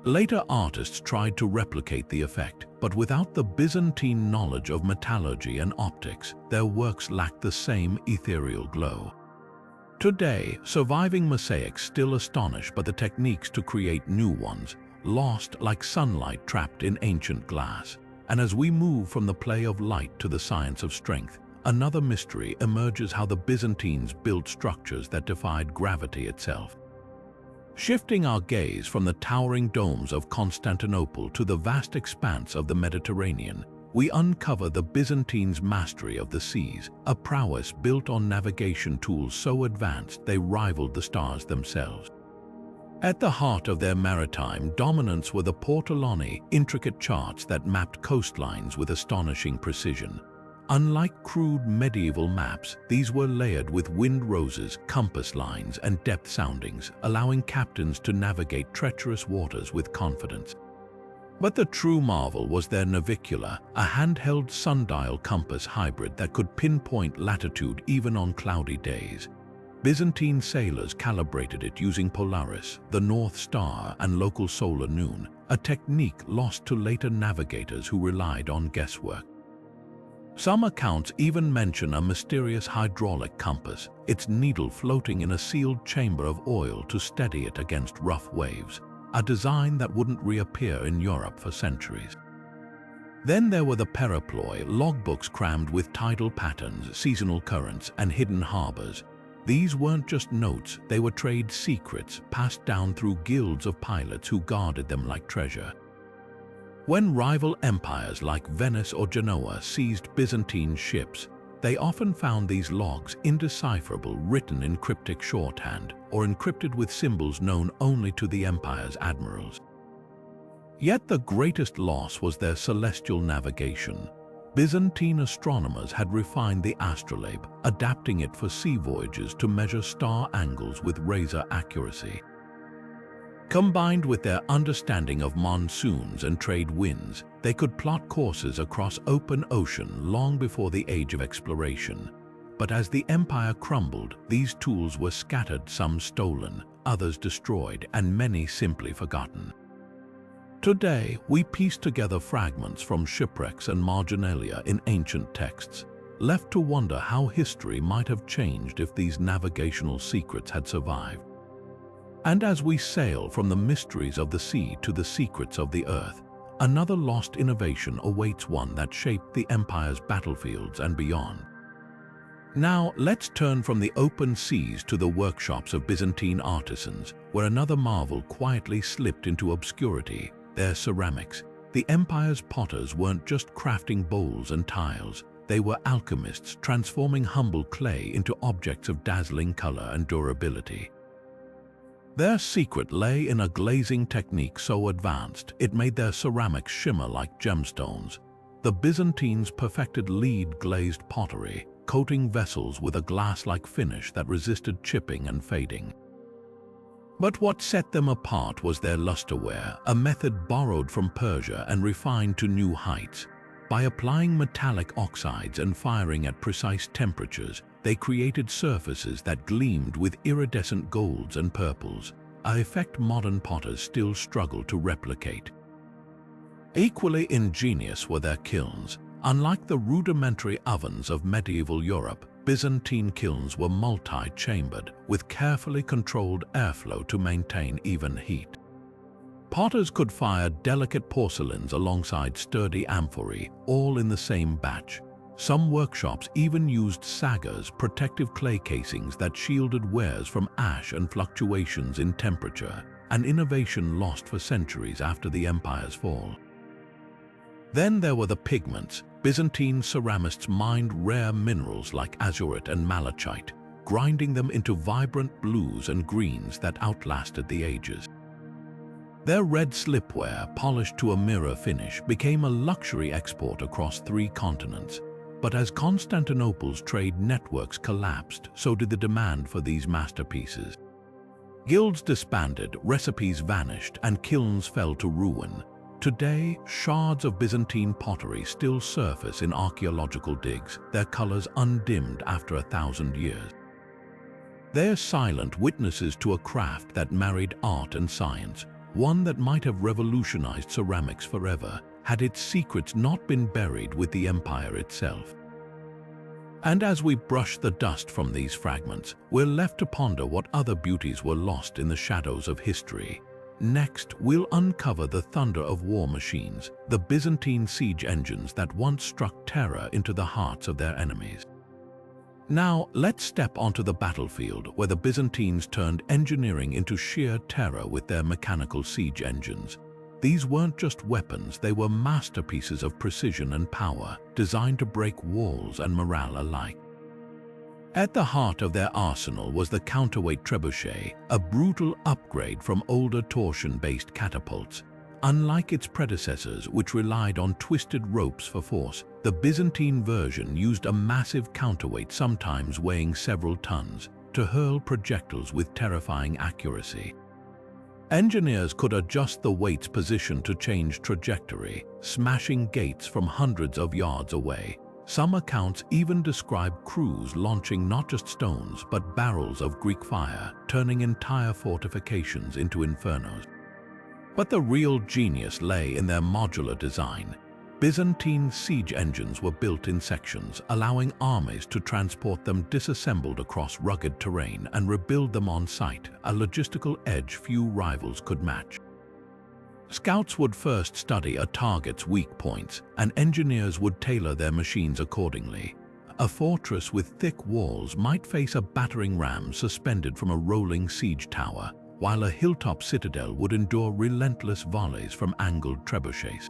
Later artists tried to replicate the effect, but without the Byzantine knowledge of metallurgy and optics, their works lacked the same ethereal glow. Today, surviving mosaics still astonish, but the techniques to create new ones, lost like sunlight trapped in ancient glass. And as we move from the play of light to the science of strength, another mystery emerges: how the Byzantines built structures that defied gravity itself. Shifting our gaze from the towering domes of Constantinople to the vast expanse of the Mediterranean, we uncover the Byzantines' mastery of the seas, a prowess built on navigation tools so advanced they rivaled the stars themselves. At the heart of their maritime dominance were the portolani, intricate charts that mapped coastlines with astonishing precision. Unlike crude medieval maps, these were layered with wind roses, compass lines, and depth soundings, allowing captains to navigate treacherous waters with confidence. But the true marvel was their navicula, a handheld sundial compass hybrid that could pinpoint latitude even on cloudy days. Byzantine sailors calibrated it using Polaris, the North Star, and local solar noon, a technique lost to later navigators who relied on guesswork. Some accounts even mention a mysterious hydraulic compass, its needle floating in a sealed chamber of oil to steady it against rough waves, a design that wouldn't reappear in Europe for centuries. Then there were the periploi, logbooks crammed with tidal patterns, seasonal currents, and hidden harbors. These weren't just notes, they were trade secrets passed down through guilds of pilots who guarded them like treasure. When rival empires like Venice or Genoa seized Byzantine ships, they often found these logs indecipherable, written in cryptic shorthand or encrypted with symbols known only to the empire's admirals. Yet the greatest loss was their celestial navigation. Byzantine astronomers had refined the astrolabe, adapting it for sea voyages to measure star angles with razor accuracy. Combined with their understanding of monsoons and trade winds, they could plot courses across open ocean long before the age of exploration. But as the empire crumbled, these tools were scattered, some stolen, others destroyed, and many simply forgotten. Today, we piece together fragments from shipwrecks and marginalia in ancient texts, left to wonder how history might have changed if these navigational secrets had survived. And as we sail from the mysteries of the sea to the secrets of the earth, another lost innovation awaits, one that shaped the empire's battlefields and beyond. Now, let's turn from the open seas to the workshops of Byzantine artisans, where another marvel quietly slipped into obscurity: their ceramics. The empire's potters weren't just crafting bowls and tiles. They were alchemists, transforming humble clay into objects of dazzling color and durability. Their secret lay in a glazing technique so advanced it made their ceramics shimmer like gemstones. The Byzantines perfected lead-glazed pottery, coating vessels with a glass-like finish that resisted chipping and fading. But what set them apart was their lusterware, a method borrowed from Persia and refined to new heights. By applying metallic oxides and firing at precise temperatures, they created surfaces that gleamed with iridescent golds and purples, an effect modern potters still struggle to replicate. Equally ingenious were their kilns. Unlike the rudimentary ovens of medieval Europe, Byzantine kilns were multi-chambered, with carefully controlled airflow to maintain even heat. Potters could fire delicate porcelains alongside sturdy amphorae, all in the same batch. Some workshops even used saggars, protective clay casings that shielded wares from ash and fluctuations in temperature, an innovation lost for centuries after the empire's fall. Then there were the pigments. Byzantine ceramists mined rare minerals like azurite and malachite, grinding them into vibrant blues and greens that outlasted the ages. Their red slipware, polished to a mirror finish, became a luxury export across 3 continents. But as Constantinople's trade networks collapsed, so did the demand for these masterpieces. Guilds disbanded, recipes vanished, and kilns fell to ruin. Today, shards of Byzantine pottery still surface in archaeological digs, their colors undimmed after 1,000 years. They're silent witnesses to a craft that married art and science, one that might have revolutionized ceramics forever, had its secrets not been buried with the empire itself. And as we brush the dust from these fragments, we're left to ponder what other beauties were lost in the shadows of history. Next, we'll uncover the thunder of war machines, the Byzantine siege engines that once struck terror into the hearts of their enemies. Now, let's step onto the battlefield, where the Byzantines turned engineering into sheer terror with their mechanical siege engines. These weren't just weapons, they were masterpieces of precision and power, designed to break walls and morale alike. At the heart of their arsenal was the counterweight trebuchet, a brutal upgrade from older torsion-based catapults. Unlike its predecessors, which relied on twisted ropes for force, the Byzantine version used a massive counterweight, sometimes weighing several tons, to hurl projectiles with terrifying accuracy. Engineers could adjust the weight's position to change trajectory, smashing gates from hundreds of yards away. Some accounts even describe crews launching not just stones but barrels of Greek fire, turning entire fortifications into infernos. But the real genius lay in their modular design. Byzantine siege engines were built in sections, allowing armies to transport them disassembled across rugged terrain and rebuild them on site, a logistical edge few rivals could match. Scouts would first study a target's weak points, and engineers would tailor their machines accordingly. A fortress with thick walls might face a battering ram suspended from a rolling siege tower, while a hilltop citadel would endure relentless volleys from angled trebuchets.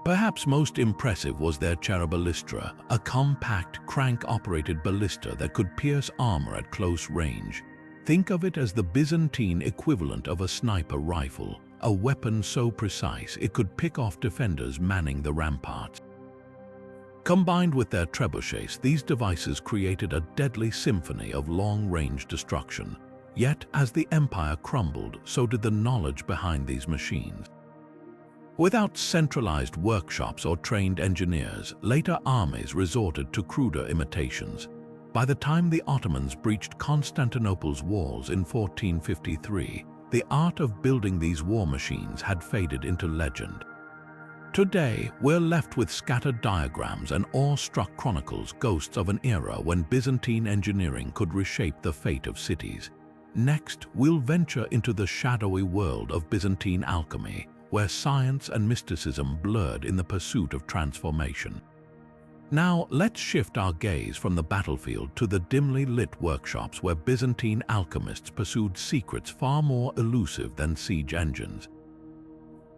Perhaps most impressive was their charabalistra, a compact, crank-operated ballista that could pierce armor at close range. Think of it as the Byzantine equivalent of a sniper rifle, a weapon so precise it could pick off defenders manning the ramparts. Combined with their trebuchets, these devices created a deadly symphony of long-range destruction. Yet, as the empire crumbled, so did the knowledge behind these machines. Without centralized workshops or trained engineers, later armies resorted to cruder imitations. By the time the Ottomans breached Constantinople's walls in 1453, the art of building these war machines had faded into legend. Today, we're left with scattered diagrams and awe-struck chronicles, ghosts of an era when Byzantine engineering could reshape the fate of cities. Next, we'll venture into the shadowy world of Byzantine alchemy, where science and mysticism blurred in the pursuit of transformation. Now, let's shift our gaze from the battlefield to the dimly lit workshops where Byzantine alchemists pursued secrets far more elusive than siege engines.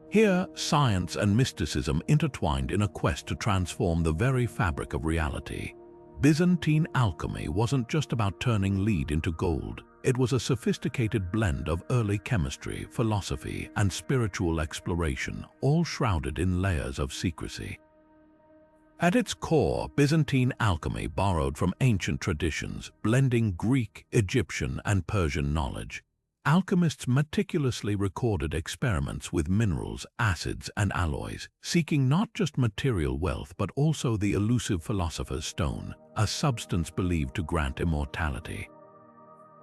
Here, science and mysticism intertwined in a quest to transform the very fabric of reality. Byzantine alchemy wasn't just about turning lead into gold. It was a sophisticated blend of early chemistry, philosophy, and spiritual exploration, all shrouded in layers of secrecy. At its core, Byzantine alchemy borrowed from ancient traditions, blending Greek, Egyptian, and Persian knowledge. Alchemists meticulously recorded experiments with minerals, acids, and alloys, seeking not just material wealth but also the elusive philosopher's stone, a substance believed to grant immortality.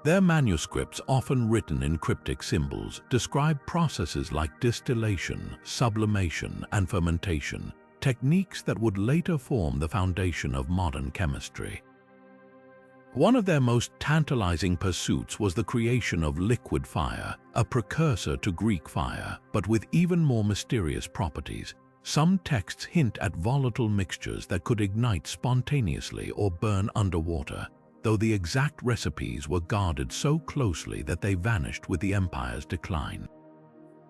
Their manuscripts, often written in cryptic symbols, describe processes like distillation, sublimation, and fermentation, techniques that would later form the foundation of modern chemistry. One of their most tantalizing pursuits was the creation of liquid fire, a precursor to Greek fire, but with even more mysterious properties. Some texts hint at volatile mixtures that could ignite spontaneously or burn underwater, though the exact recipes were guarded so closely that they vanished with the empire's decline.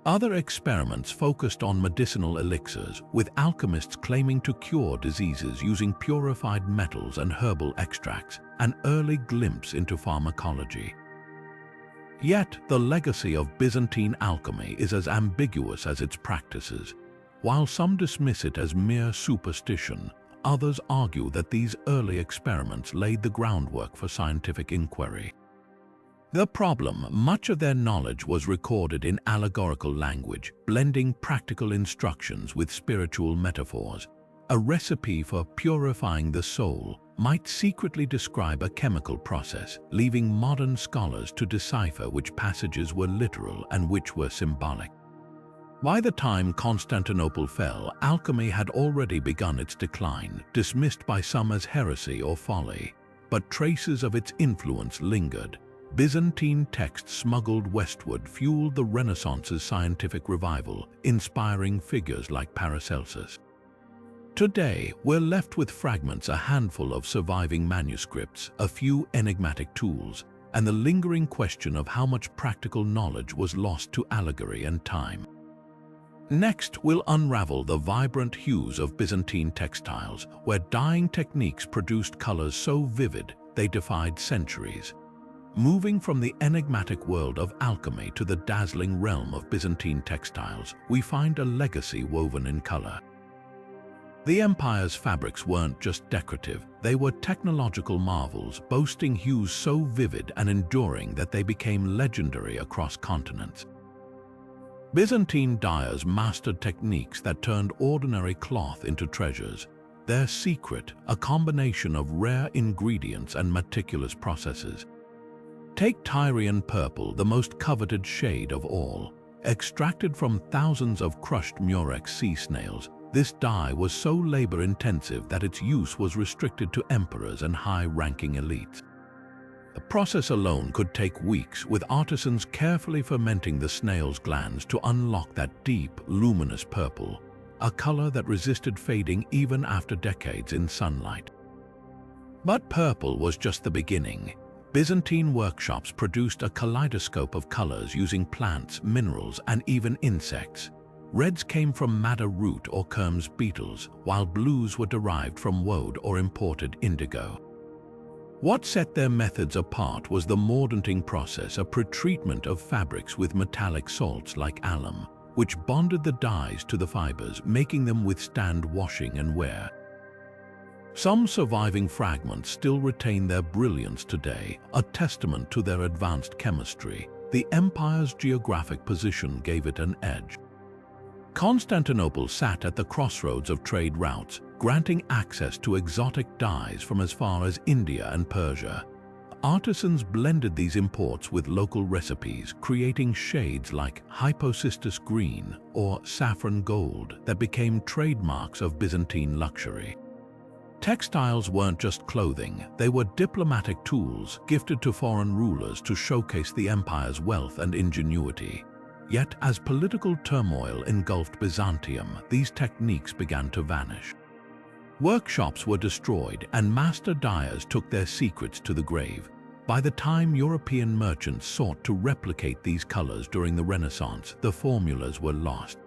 Other experiments focused on medicinal elixirs, with alchemists claiming to cure diseases using purified metals and herbal extracts, an early glimpse into pharmacology. Yet, the legacy of Byzantine alchemy is as ambiguous as its practices. While some dismiss it as mere superstition, others argue that these early experiments laid the groundwork for scientific inquiry. The problem: much of their knowledge was recorded in allegorical language, blending practical instructions with spiritual metaphors. A recipe for purifying the soul might secretly describe a chemical process, leaving modern scholars to decipher which passages were literal and which were symbolic. By the time Constantinople fell, alchemy had already begun its decline, dismissed by some as heresy or folly. But traces of its influence lingered. Byzantine texts smuggled westward fueled the Renaissance's scientific revival, inspiring figures like Paracelsus. Today, we're left with fragments, a handful of surviving manuscripts, a few enigmatic tools, and the lingering question of how much practical knowledge was lost to allegory and time. Next, we'll unravel the vibrant hues of Byzantine textiles, where dyeing techniques produced colors so vivid they defied centuries. Moving from the enigmatic world of alchemy to the dazzling realm of Byzantine textiles, we find a legacy woven in color. The empire's fabrics weren't just decorative, they were technological marvels, boasting hues so vivid and enduring that they became legendary across continents. Byzantine dyers mastered techniques that turned ordinary cloth into treasures. Their secret, a combination of rare ingredients and meticulous processes. Take Tyrian purple, the most coveted shade of all. Extracted from thousands of crushed murex sea snails, this dye was so labor-intensive that its use was restricted to emperors and high-ranking elites. The process alone could take weeks, with artisans carefully fermenting the snail's glands to unlock that deep, luminous purple, a color that resisted fading even after decades in sunlight. But purple was just the beginning. Byzantine workshops produced a kaleidoscope of colors using plants, minerals, and even insects. Reds came from madder root or Kermes beetles, while blues were derived from woad or imported indigo. What set their methods apart was the mordanting process, a pretreatment of fabrics with metallic salts like alum, which bonded the dyes to the fibers, making them withstand washing and wear. Some surviving fragments still retain their brilliance today, a testament to their advanced chemistry. The empire's geographic position gave it an edge. Constantinople sat at the crossroads of trade routes, granting access to exotic dyes from as far as India and Persia. Artisans blended these imports with local recipes, creating shades like hypocistus green or saffron gold that became trademarks of Byzantine luxury. Textiles weren't just clothing, they were diplomatic tools gifted to foreign rulers to showcase the empire's wealth and ingenuity. Yet, as political turmoil engulfed Byzantium, these techniques began to vanish. Workshops were destroyed and master dyers took their secrets to the grave. By the time European merchants sought to replicate these colors during the Renaissance, the formulas were lost.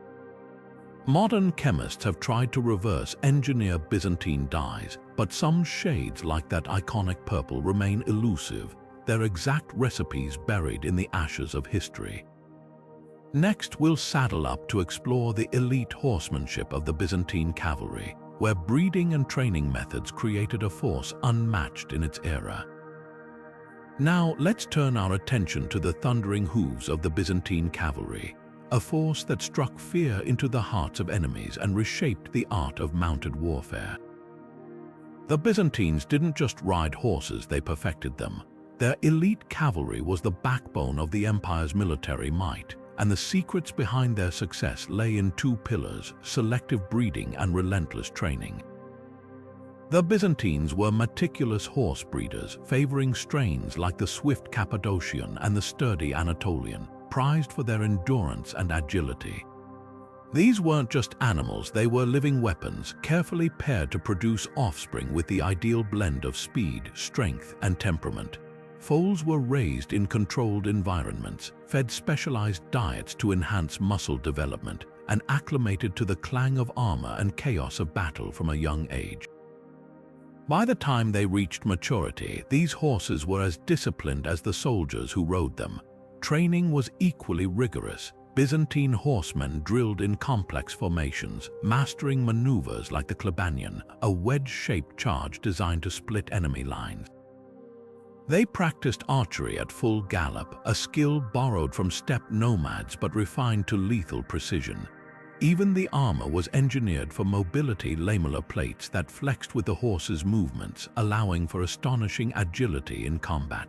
Modern chemists have tried to reverse engineer Byzantine dyes, but some shades like that iconic purple remain elusive, their exact recipes buried in the ashes of history. Next, we'll saddle up to explore the elite horsemanship of the Byzantine cavalry, where breeding and training methods created a force unmatched in its era. Now, let's turn our attention to the thundering hooves of the Byzantine cavalry, a force that struck fear into the hearts of enemies and reshaped the art of mounted warfare. The Byzantines didn't just ride horses, they perfected them. Their elite cavalry was the backbone of the empire's military might, and the secrets behind their success lay in two pillars: selective breeding and relentless training. The Byzantines were meticulous horse breeders, favoring strains like the swift Cappadocian and the sturdy Anatolian, prized for their endurance and agility. These weren't just animals, they were living weapons, carefully paired to produce offspring with the ideal blend of speed, strength, and temperament. Foals were raised in controlled environments, fed specialized diets to enhance muscle development, and acclimated to the clang of armor and chaos of battle from a young age. By the time they reached maturity, these horses were as disciplined as the soldiers who rode them. Training was equally rigorous. Byzantine horsemen drilled in complex formations, mastering maneuvers like the Klebanian, a wedge-shaped charge designed to split enemy lines. They practiced archery at full gallop, a skill borrowed from steppe nomads but refined to lethal precision. Even the armor was engineered for mobility, lamellar plates that flexed with the horse's movements, allowing for astonishing agility in combat.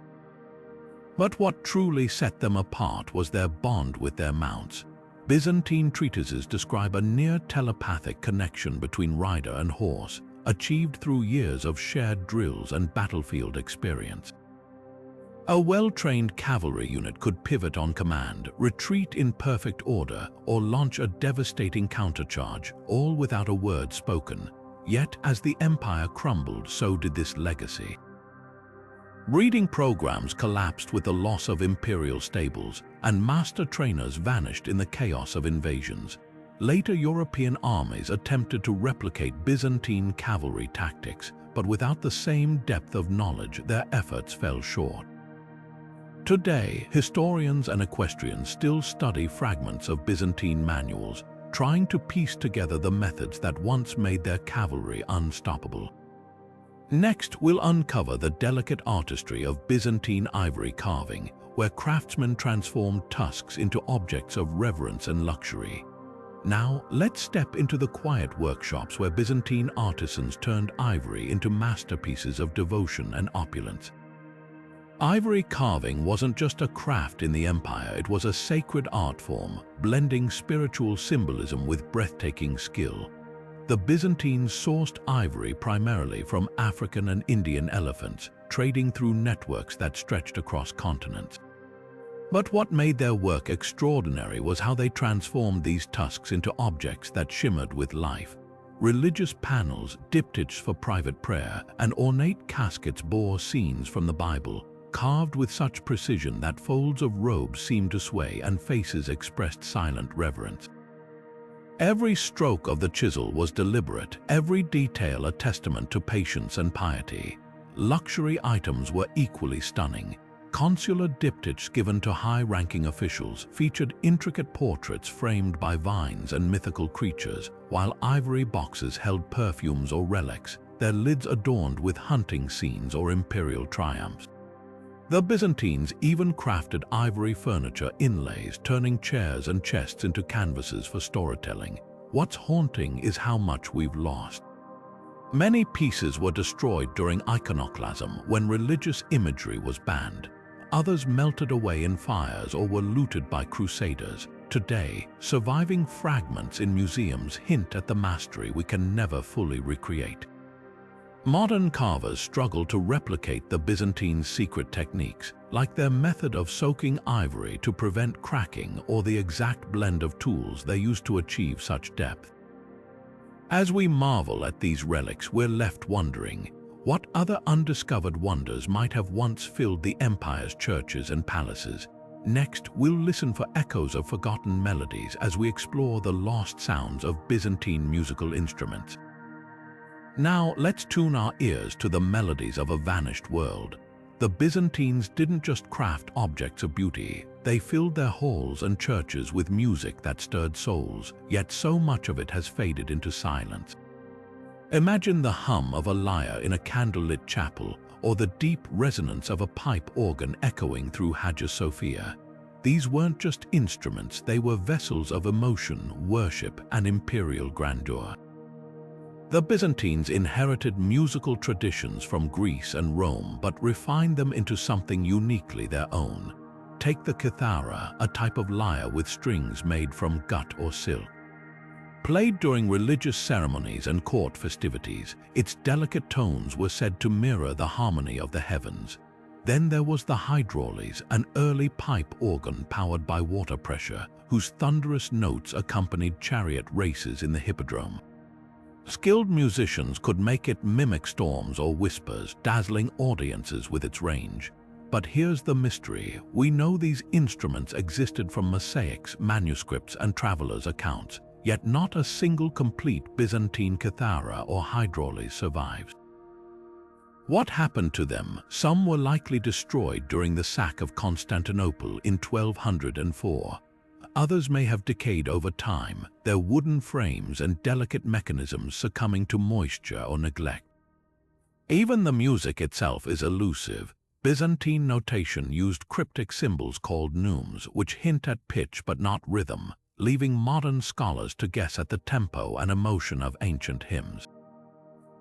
But what truly set them apart was their bond with their mounts. Byzantine treatises describe a near telepathic connection between rider and horse, achieved through years of shared drills and battlefield experience. A well-trained cavalry unit could pivot on command, retreat in perfect order, or launch a devastating countercharge, all without a word spoken. Yet, as the empire crumbled, so did this legacy. Breeding programs collapsed with the loss of imperial stables, and master trainers vanished in the chaos of invasions. Later European armies attempted to replicate Byzantine cavalry tactics, but without the same depth of knowledge, their efforts fell short. Today, historians and equestrians still study fragments of Byzantine manuals, trying to piece together the methods that once made their cavalry unstoppable. Next, we'll uncover the delicate artistry of Byzantine ivory carving, where craftsmen transformed tusks into objects of reverence and luxury. Now, let's step into the quiet workshops where Byzantine artisans turned ivory into masterpieces of devotion and opulence. Ivory carving wasn't just a craft in the empire, it was a sacred art form, blending spiritual symbolism with breathtaking skill. The Byzantines sourced ivory primarily from African and Indian elephants, trading through networks that stretched across continents. But what made their work extraordinary was how they transformed these tusks into objects that shimmered with life. Religious panels, diptychs for private prayer, and ornate caskets bore scenes from the Bible, carved with such precision that folds of robes seemed to sway and faces expressed silent reverence. Every stroke of the chisel was deliberate, every detail a testament to patience and piety. Luxury items were equally stunning. Consular diptychs given to high-ranking officials featured intricate portraits framed by vines and mythical creatures, while ivory boxes held perfumes or relics, their lids adorned with hunting scenes or imperial triumphs. The Byzantines even crafted ivory furniture inlays, turning chairs and chests into canvases for storytelling. What's haunting is how much we've lost. Many pieces were destroyed during iconoclasm when religious imagery was banned. Others melted away in fires or were looted by crusaders. Today, surviving fragments in museums hint at the mastery we can never fully recreate. Modern carvers struggle to replicate the Byzantines' secret techniques, like their method of soaking ivory to prevent cracking or the exact blend of tools they used to achieve such depth. As we marvel at these relics, we're left wondering, what other undiscovered wonders might have once filled the empire's churches and palaces? Next, we'll listen for echoes of forgotten melodies as we explore the lost sounds of Byzantine musical instruments. Now, let's tune our ears to the melodies of a vanished world. The Byzantines didn't just craft objects of beauty, they filled their halls and churches with music that stirred souls, yet so much of it has faded into silence. Imagine the hum of a lyre in a candlelit chapel, or the deep resonance of a pipe organ echoing through Hagia Sophia. These weren't just instruments, they were vessels of emotion, worship, and imperial grandeur. The Byzantines inherited musical traditions from Greece and Rome but refined them into something uniquely their own. Take the kithara, a type of lyre with strings made from gut or silk. Played during religious ceremonies and court festivities, its delicate tones were said to mirror the harmony of the heavens. Then there was the hydraulis, an early pipe organ powered by water pressure, whose thunderous notes accompanied chariot races in the hippodrome. Skilled musicians could make it mimic storms or whispers, dazzling audiences with its range. But here's the mystery. We know these instruments existed from mosaics, manuscripts, and travelers' accounts, yet not a single complete Byzantine kithara or hydraulis survives. What happened to them? Some were likely destroyed during the sack of Constantinople in 1204. Others may have decayed over time, their wooden frames and delicate mechanisms succumbing to moisture or neglect. Even the music itself is elusive. Byzantine notation used cryptic symbols called neumes, which hint at pitch but not rhythm, leaving modern scholars to guess at the tempo and emotion of ancient hymns.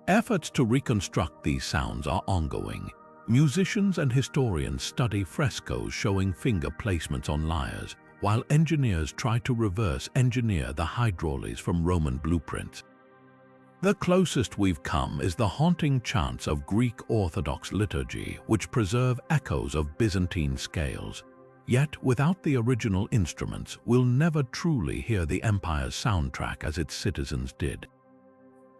Efforts to reconstruct these sounds are ongoing. Musicians and historians study frescoes showing finger placements on lyres, while engineers try to reverse engineer the hydraulis from Roman blueprints. The closest we've come is the haunting chants of Greek Orthodox liturgy, which preserve echoes of Byzantine scales. Yet, without the original instruments, we'll never truly hear the empire's soundtrack as its citizens did.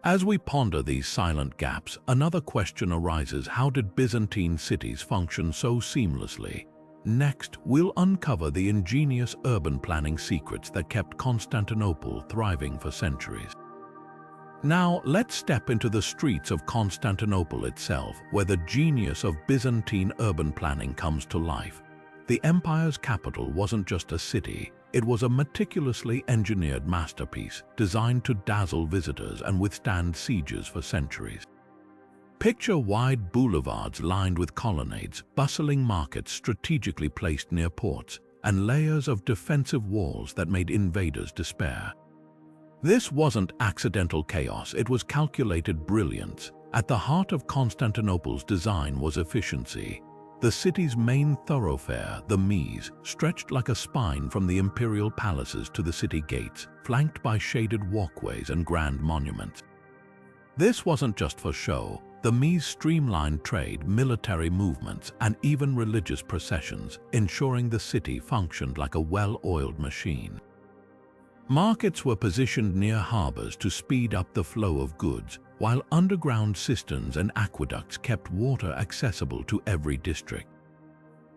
As we ponder these silent gaps, another question arises: how did Byzantine cities function so seamlessly? Next, we'll uncover the ingenious urban planning secrets that kept Constantinople thriving for centuries. Now, let's step into the streets of Constantinople itself, where the genius of Byzantine urban planning comes to life. The empire's capital wasn't just a city, it was a meticulously engineered masterpiece designed to dazzle visitors and withstand sieges for centuries. Picture wide boulevards lined with colonnades, bustling markets strategically placed near ports, and layers of defensive walls that made invaders despair. This wasn't accidental chaos, it was calculated brilliance. At the heart of Constantinople's design was efficiency. The city's main thoroughfare, the Mise, stretched like a spine from the imperial palaces to the city gates, flanked by shaded walkways and grand monuments. This wasn't just for show. The Mise streamlined trade, military movements, and even religious processions, ensuring the city functioned like a well-oiled machine. Markets were positioned near harbors to speed up the flow of goods, while underground cisterns and aqueducts kept water accessible to every district.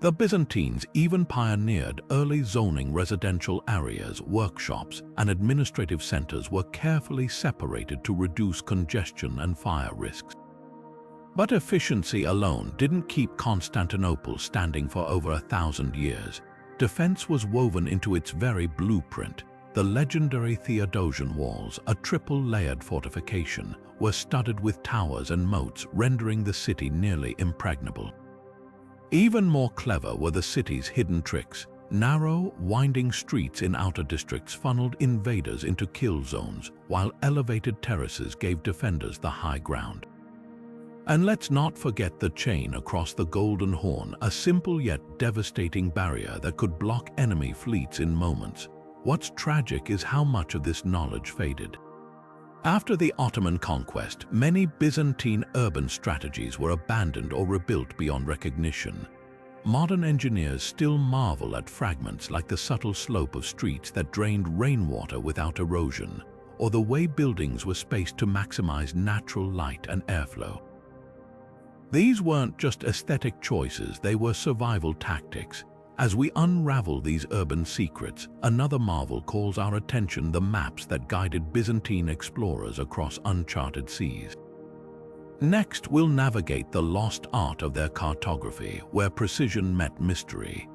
The Byzantines even pioneered early zoning. Residential areas, workshops, and administrative centers were carefully separated to reduce congestion and fire risks. But efficiency alone didn't keep Constantinople standing for over 1,000 years. Defense was woven into its very blueprint. The legendary Theodosian walls, a triple-layered fortification, were studded with towers and moats, rendering the city nearly impregnable. Even more clever were the city's hidden tricks. Narrow, winding streets in outer districts funneled invaders into kill zones, while elevated terraces gave defenders the high ground. And let's not forget the chain across the Golden Horn, a simple yet devastating barrier that could block enemy fleets in moments. What's tragic is how much of this knowledge faded. After the Ottoman conquest, many Byzantine urban strategies were abandoned or rebuilt beyond recognition. Modern engineers still marvel at fragments like the subtle slope of streets that drained rainwater without erosion, or the way buildings were spaced to maximize natural light and airflow. These weren't just aesthetic choices, they were survival tactics. As we unravel these urban secrets, another marvel calls our attention: the maps that guided Byzantine explorers across uncharted seas. Next, we'll navigate the lost art of their cartography, where precision met mystery.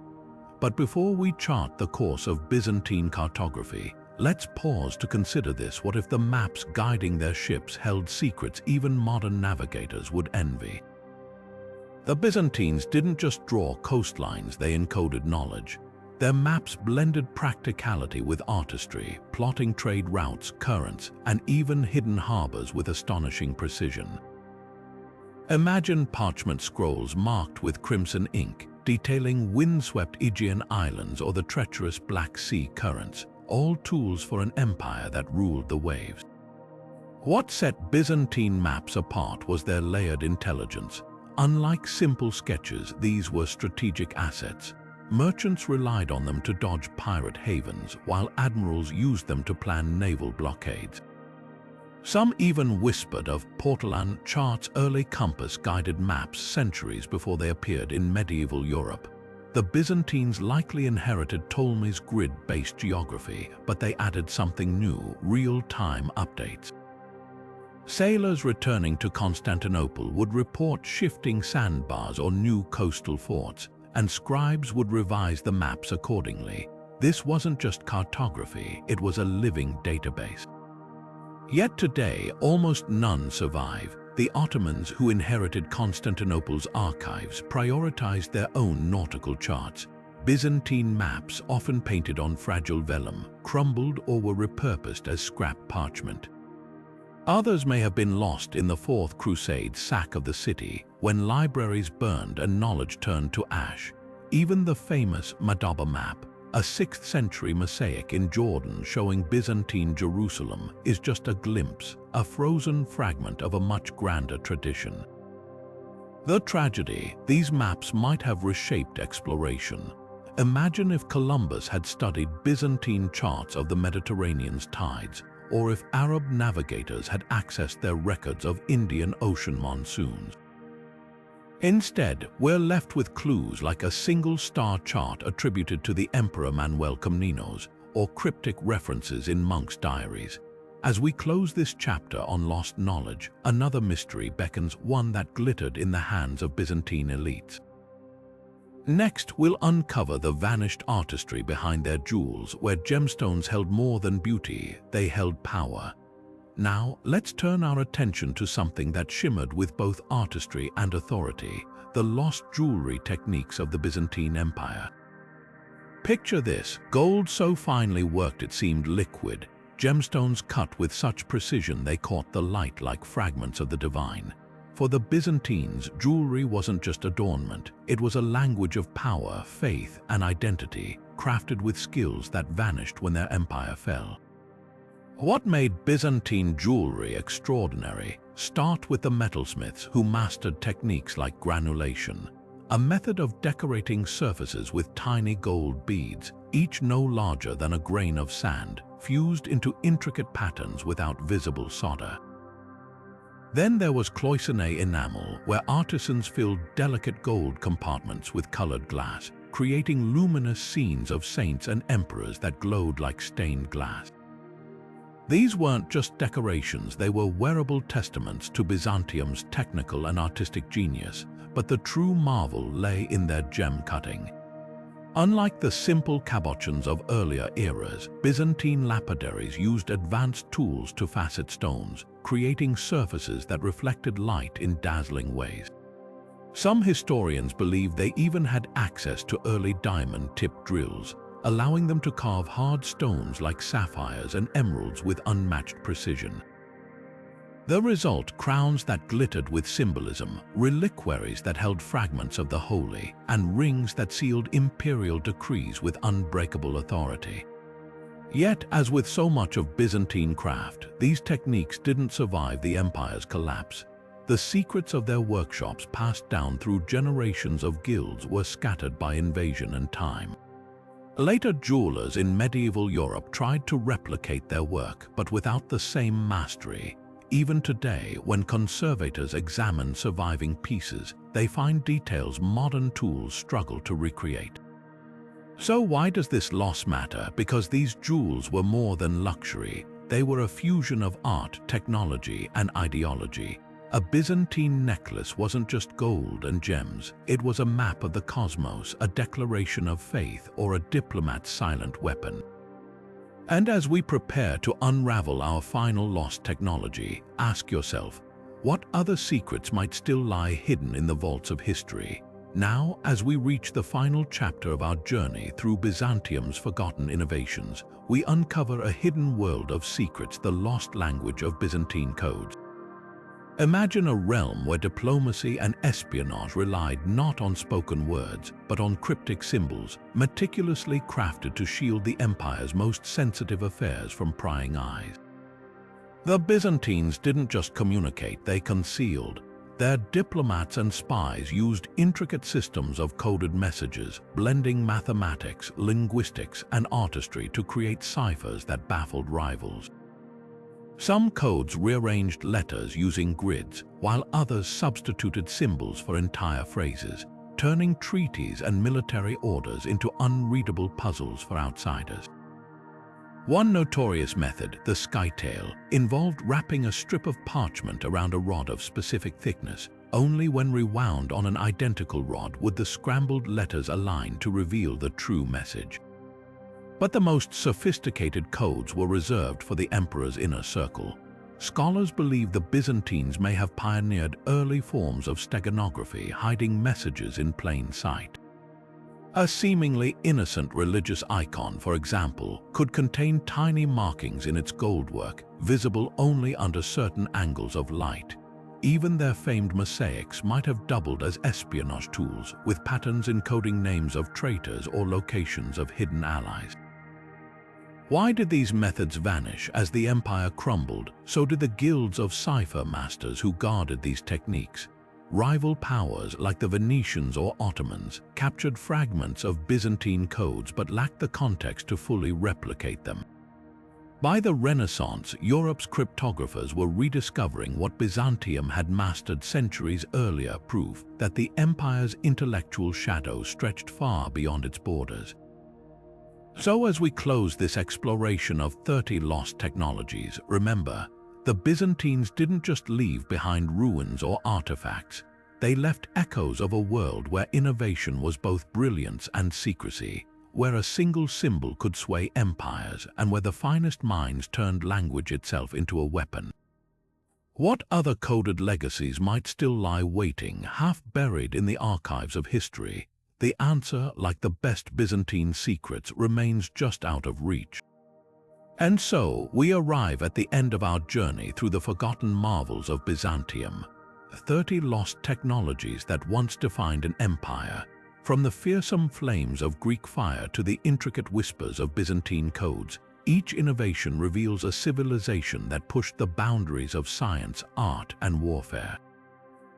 But before we chart the course of Byzantine cartography, let's pause to consider this: what if the maps guiding their ships held secrets even modern navigators would envy? The Byzantines didn't just draw coastlines, they encoded knowledge. Their maps blended practicality with artistry, plotting trade routes, currents, and even hidden harbors with astonishing precision. Imagine parchment scrolls marked with crimson ink, detailing windswept Aegean islands or the treacherous Black Sea currents, all tools for an empire that ruled the waves. What set Byzantine maps apart was their layered intelligence. Unlike simple sketches, these were strategic assets. Merchants relied on them to dodge pirate havens, while admirals used them to plan naval blockades. Some even whispered of Portolan charts, early compass-guided maps centuries before they appeared in medieval Europe. The Byzantines likely inherited Ptolemy's grid-based geography, but they added something new: real-time updates. Sailors returning to Constantinople would report shifting sandbars or new coastal forts, and scribes would revise the maps accordingly. This wasn't just cartography, it was a living database. Yet today, almost none survive. The Ottomans, who inherited Constantinople's archives, prioritized their own nautical charts. Byzantine maps, often painted on fragile vellum, crumbled or were repurposed as scrap parchment. Others may have been lost in the Fourth Crusade's sack of the city, when libraries burned and knowledge turned to ash. Even the famous Madaba map, a 6th century mosaic in Jordan showing Byzantine Jerusalem, is just a glimpse, a frozen fragment of a much grander tradition. The tragedy: these maps might have reshaped exploration. Imagine if Columbus had studied Byzantine charts of the Mediterranean's tides, or if Arab navigators had accessed their records of Indian Ocean monsoons. Instead, we're left with clues like a single star chart attributed to the Emperor Manuel Comnenos, or cryptic references in monks' diaries. As we close this chapter on lost knowledge, another mystery beckons, one that glittered in the hands of Byzantine elites. Next, we'll uncover the vanished artistry behind their jewels, where gemstones held more than beauty, they held power. Now, let's turn our attention to something that shimmered with both artistry and authority: the lost jewelry techniques of the Byzantine Empire. Picture this: gold so finely worked it seemed liquid, gemstones cut with such precision they caught the light like fragments of the divine. For the Byzantines, jewelry wasn't just adornment, it was a language of power, faith, and identity, crafted with skills that vanished when their empire fell. What made Byzantine jewelry extraordinary? Start with the metalsmiths, who mastered techniques like granulation, a method of decorating surfaces with tiny gold beads, each no larger than a grain of sand, fused into intricate patterns without visible solder. Then there was cloisonné enamel, where artisans filled delicate gold compartments with colored glass, creating luminous scenes of saints and emperors that glowed like stained glass. These weren't just decorations, they were wearable testaments to Byzantium's technical and artistic genius, but the true marvel lay in their gem cutting. Unlike the simple cabochons of earlier eras, Byzantine lapidaries used advanced tools to facet stones, creating surfaces that reflected light in dazzling ways. Some historians believe they even had access to early diamond-tipped drills, allowing them to carve hard stones like sapphires and emeralds with unmatched precision. The result, crowns that glittered with symbolism, reliquaries that held fragments of the holy, and rings that sealed imperial decrees with unbreakable authority. Yet, as with so much of Byzantine craft, these techniques didn't survive the empire's collapse. The secrets of their workshops, passed down through generations of guilds, were scattered by invasion and time. Later jewelers in medieval Europe tried to replicate their work, but without the same mastery. Even today, when conservators examine surviving pieces, they find details modern tools struggle to recreate. So why does this loss matter? Because these jewels were more than luxury. They were a fusion of art, technology, and ideology. A Byzantine necklace wasn't just gold and gems. It was a map of the cosmos, a declaration of faith, or a diplomat's silent weapon. And as we prepare to unravel our final lost technology, ask yourself, what other secrets might still lie hidden in the vaults of history? Now, as we reach the final chapter of our journey through Byzantium's forgotten innovations, we uncover a hidden world of secrets, the lost language of Byzantine codes. Imagine a realm where diplomacy and espionage relied not on spoken words, but on cryptic symbols, meticulously crafted to shield the empire's most sensitive affairs from prying eyes. The Byzantines didn't just communicate, they concealed. Their diplomats and spies used intricate systems of coded messages, blending mathematics, linguistics, and artistry to create ciphers that baffled rivals. Some codes rearranged letters using grids, while others substituted symbols for entire phrases, turning treaties and military orders into unreadable puzzles for outsiders. One notorious method, the skytail, involved wrapping a strip of parchment around a rod of specific thickness. Only when rewound on an identical rod would the scrambled letters align to reveal the true message. But the most sophisticated codes were reserved for the emperor's inner circle. Scholars believe the Byzantines may have pioneered early forms of steganography, hiding messages in plain sight. A seemingly innocent religious icon, for example, could contain tiny markings in its goldwork, visible only under certain angles of light. Even their famed mosaics might have doubled as espionage tools, with patterns encoding names of traitors or locations of hidden allies. Why did these methods vanish? As the empire crumbled, so did the guilds of cipher masters who guarded these techniques. Rival powers like the Venetians or Ottomans captured fragments of Byzantine codes but lacked the context to fully replicate them. By the Renaissance, Europe's cryptographers were rediscovering what Byzantium had mastered centuries earlier, proof that the empire's intellectual shadow stretched far beyond its borders. So as we close this exploration of 30 lost technologies, remember, the Byzantines didn't just leave behind ruins or artifacts. They left echoes of a world where innovation was both brilliance and secrecy, where a single symbol could sway empires, and where the finest minds turned language itself into a weapon. What other coded legacies might still lie waiting, half buried in the archives of history? The answer, like the best Byzantine secrets, remains just out of reach. And so, we arrive at the end of our journey through the forgotten marvels of Byzantium. 30 lost technologies that once defined an empire. From the fearsome flames of Greek fire to the intricate whispers of Byzantine codes, each innovation reveals a civilization that pushed the boundaries of science, art, and warfare.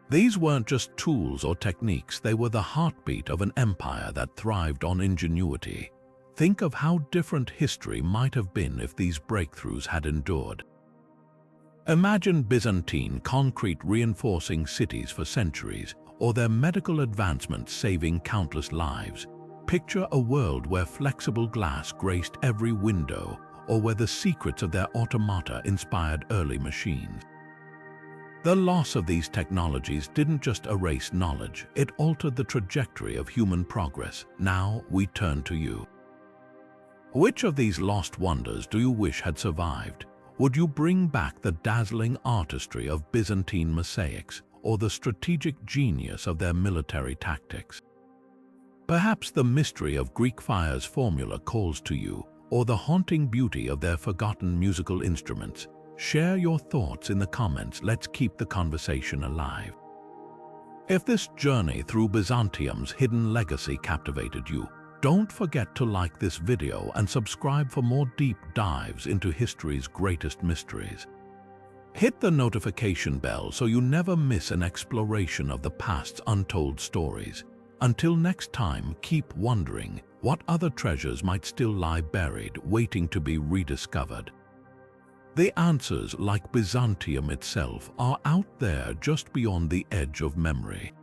These weren't just tools or techniques, they were the heartbeat of an empire that thrived on ingenuity. Think of how different history might have been if these breakthroughs had endured. Imagine Byzantine concrete reinforcing cities for centuries, or their medical advancements saving countless lives. Picture a world where flexible glass graced every window, or where the secrets of their automata inspired early machines. The loss of these technologies didn't just erase knowledge, it altered the trajectory of human progress. Now we turn to you. Which of these lost wonders do you wish had survived? Would you bring back the dazzling artistry of Byzantine mosaics or the strategic genius of their military tactics? Perhaps the mystery of Greek fire's formula calls to you, or the haunting beauty of their forgotten musical instruments. Share your thoughts in the comments. Let's keep the conversation alive. If this journey through Byzantium's hidden legacy captivated you, don't forget to like this video and subscribe for more deep dives into history's greatest mysteries. Hit the notification bell so you never miss an exploration of the past's untold stories. Until next time, keep wondering what other treasures might still lie buried, waiting to be rediscovered. The answers, like Byzantium itself, are out there just beyond the edge of memory.